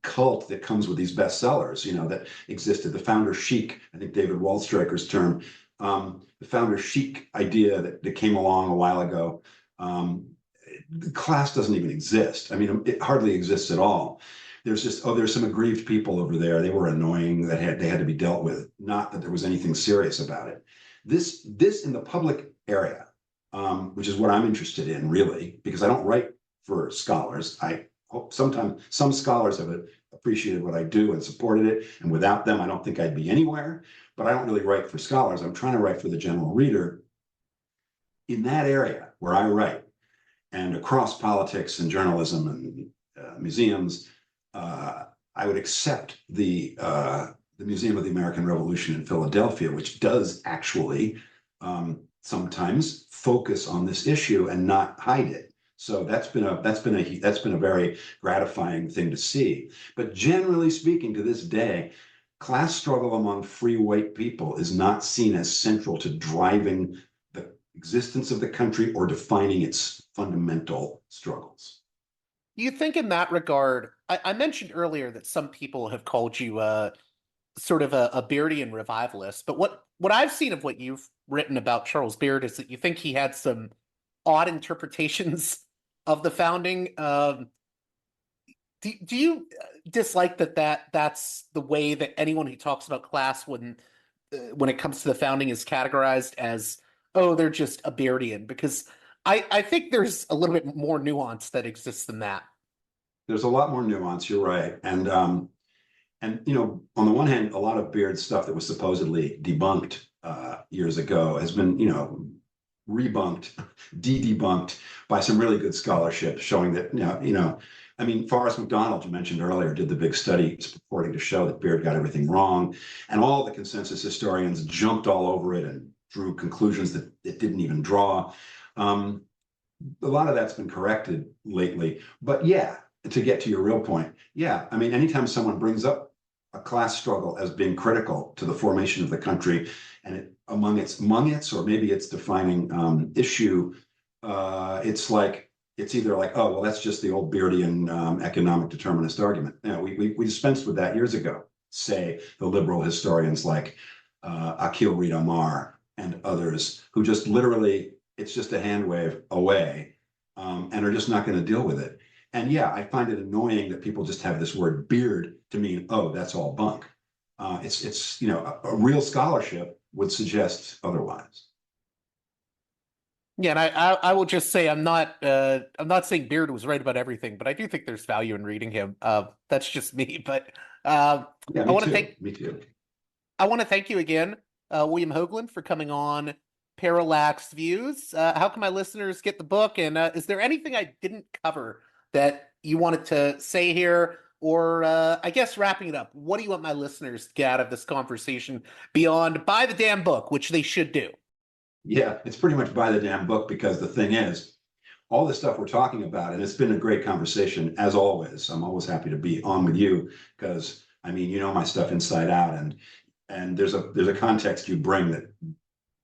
cult that comes with these bestsellers, that existed. The founder chic, I think David Waldstreicher's term, the founder chic idea that came along a while ago. The class doesn't even exist. I mean, it hardly exists at all. There's just, there's some aggrieved people over there. They were annoying, that they had to be dealt with. Not that there was anything serious about it. This in the public area, which is what I'm interested in, really, because I don't write for scholars. I hope sometimes some scholars have appreciated what I do and supported it, and without them, I don't think I'd be anywhere. But I don't really write for scholars. I'm trying to write for the general reader. In that area where I write, and across politics and journalism and museums, I would accept the Museum of the American Revolution in Philadelphia, which does actually sometimes focus on this issue and not hide it. So that's been a very gratifying thing to see. But generally speaking, to this day, class struggle among free white people is not seen as central to driving the existence of the country or defining its fundamental struggles. You think in that regard, I mentioned earlier that some people have called you sort of a Beardian revivalist, but what I've seen of what you've written about Charles Beard is that you think he had some odd interpretations of the founding. Do you dislike that's the way that anyone who talks about class when it comes to the founding is categorized as, oh, they're just a Beardian? Because I think there's a little bit more nuance that exists than that. There's a lot more nuance, you're right. And on the one hand, a lot of Beard stuff that was supposedly debunked years ago has been, rebunked, de-debunked by some really good scholarship showing that, I mean, Forrest McDonald, you mentioned earlier, did the big study purporting to show that Beard got everything wrong. And all the consensus historians jumped all over it and drew conclusions that it didn't even draw. A lot of that's been corrected lately. But yeah, to get to your real point, yeah, I mean, anytime someone brings up a class struggle as being critical to the formation of the country, and among its or maybe its defining issue, it's either like, oh, well, that's just the old Beardian economic determinist argument. We dispensed with that years ago. Say the liberal historians like Akil Reed Amar and others, who just literally, it's just a hand wave away, and are just not going to deal with it. And yeah, I find it annoying that people just have this word beard to mean, oh, that's all bunk. It's a real scholarship would suggest otherwise. Yeah, and I will just say I'm not saying Beard was right about everything, but I do think there's value in reading him. That's just me. But Yeah, I want to me too. I want to thank you again, William Hogeland, for coming on Parallax Views. How can my listeners get the book? And is there anything I didn't cover that you wanted to say here? Or I guess wrapping it up, what do you want my listeners to get out of this conversation beyond buy the damn book, which they should do? Yeah, it's pretty much buy the damn book, because the thing is, all the stuff we're talking about, and it's been a great conversation as always. I'm always happy to be on with you, because I mean, my stuff inside out, and there's a context you bring that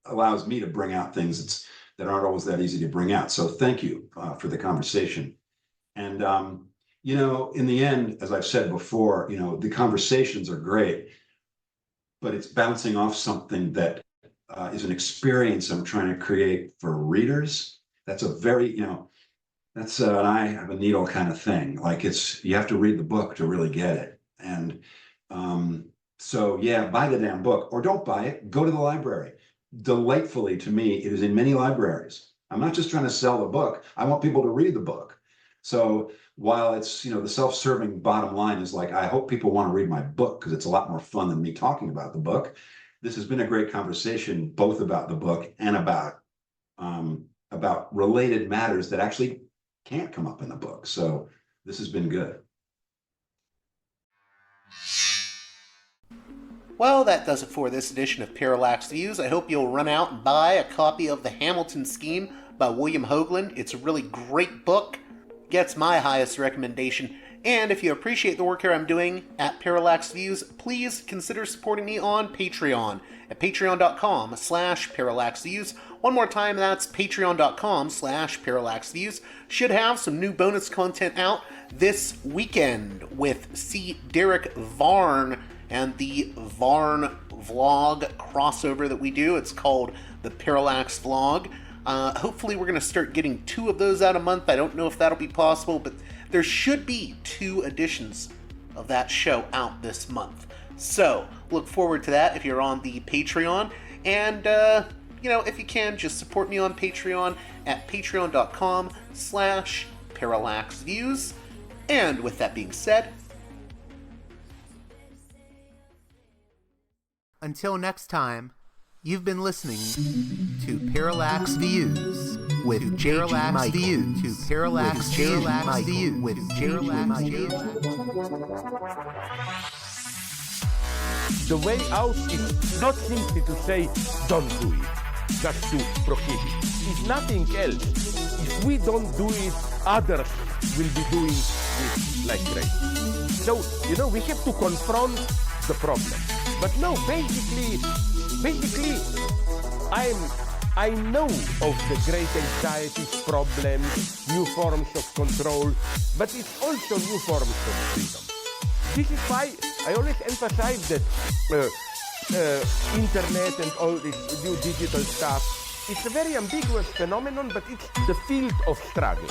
allows me to bring out things that aren't always that easy to bring out. So thank you for the conversation. And in the end, as I've said before, the conversations are great, but it's bouncing off something that is an experience I'm trying to create for readers. That's a very, that's an eye have a needle kind of thing. Like you have to read the book to really get it. And so yeah, buy the damn book, or don't buy it, go to the library. Delightfully to me, it is in many libraries. I'm not just trying to sell the book. I want people to read the book. So while it's, the self-serving bottom line is like, I hope people want to read my book because it's a lot more fun than me talking about the book. This has been a great conversation, both about the book and about related matters that actually can't come up in the book. So this has been good. Well, that does it for this edition of Parallax Views. I hope you'll run out and buy a copy of The Hamilton Scheme by William Hogeland. It's a really great book. Gets my highest recommendation. And if you appreciate the work here I'm doing at Parallax Views, please consider supporting me on Patreon at patreon.com/parallaxviews. One more time, that's patreon.com/parallaxviews. Should have some new bonus content out this weekend with C. Derek Varn and the Varn vlog crossover that we do. It's called the Parallax Vlog. Hopefully we're going to start getting 2 of those out a month. I don't know if that'll be possible, but there should be 2 editions of that show out this month. So look forward to that if you're on the Patreon. And, if you can, just support me on Patreon at patreon.com/parallaxviews. And with that being said, until next time, you've been listening to Parallax Views with Parallax Views to Parallax Views with Parallax Views. The way out is not simply to say don't do it, just to prohibit. It's nothing else. If we don't do it, others will be doing it like crazy. So, we have to confront the problem. But no, basically, I know of the great anxieties, problems, new forms of control, but it's also new forms of freedom. This is why I always emphasize that internet and all this new digital stuff, it's a very ambiguous phenomenon, but it's the field of struggle.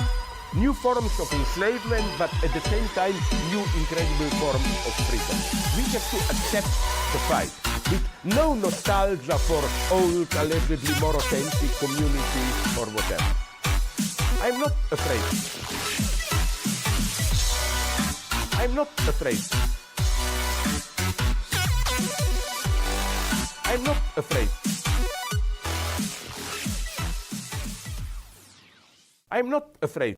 New forms of enslavement, but at the same time, new incredible forms of freedom. We have to accept the fight with no nostalgia for old, allegedly more authentic communities or whatever. I'm not afraid. I'm not afraid. I'm not afraid. I'm not afraid.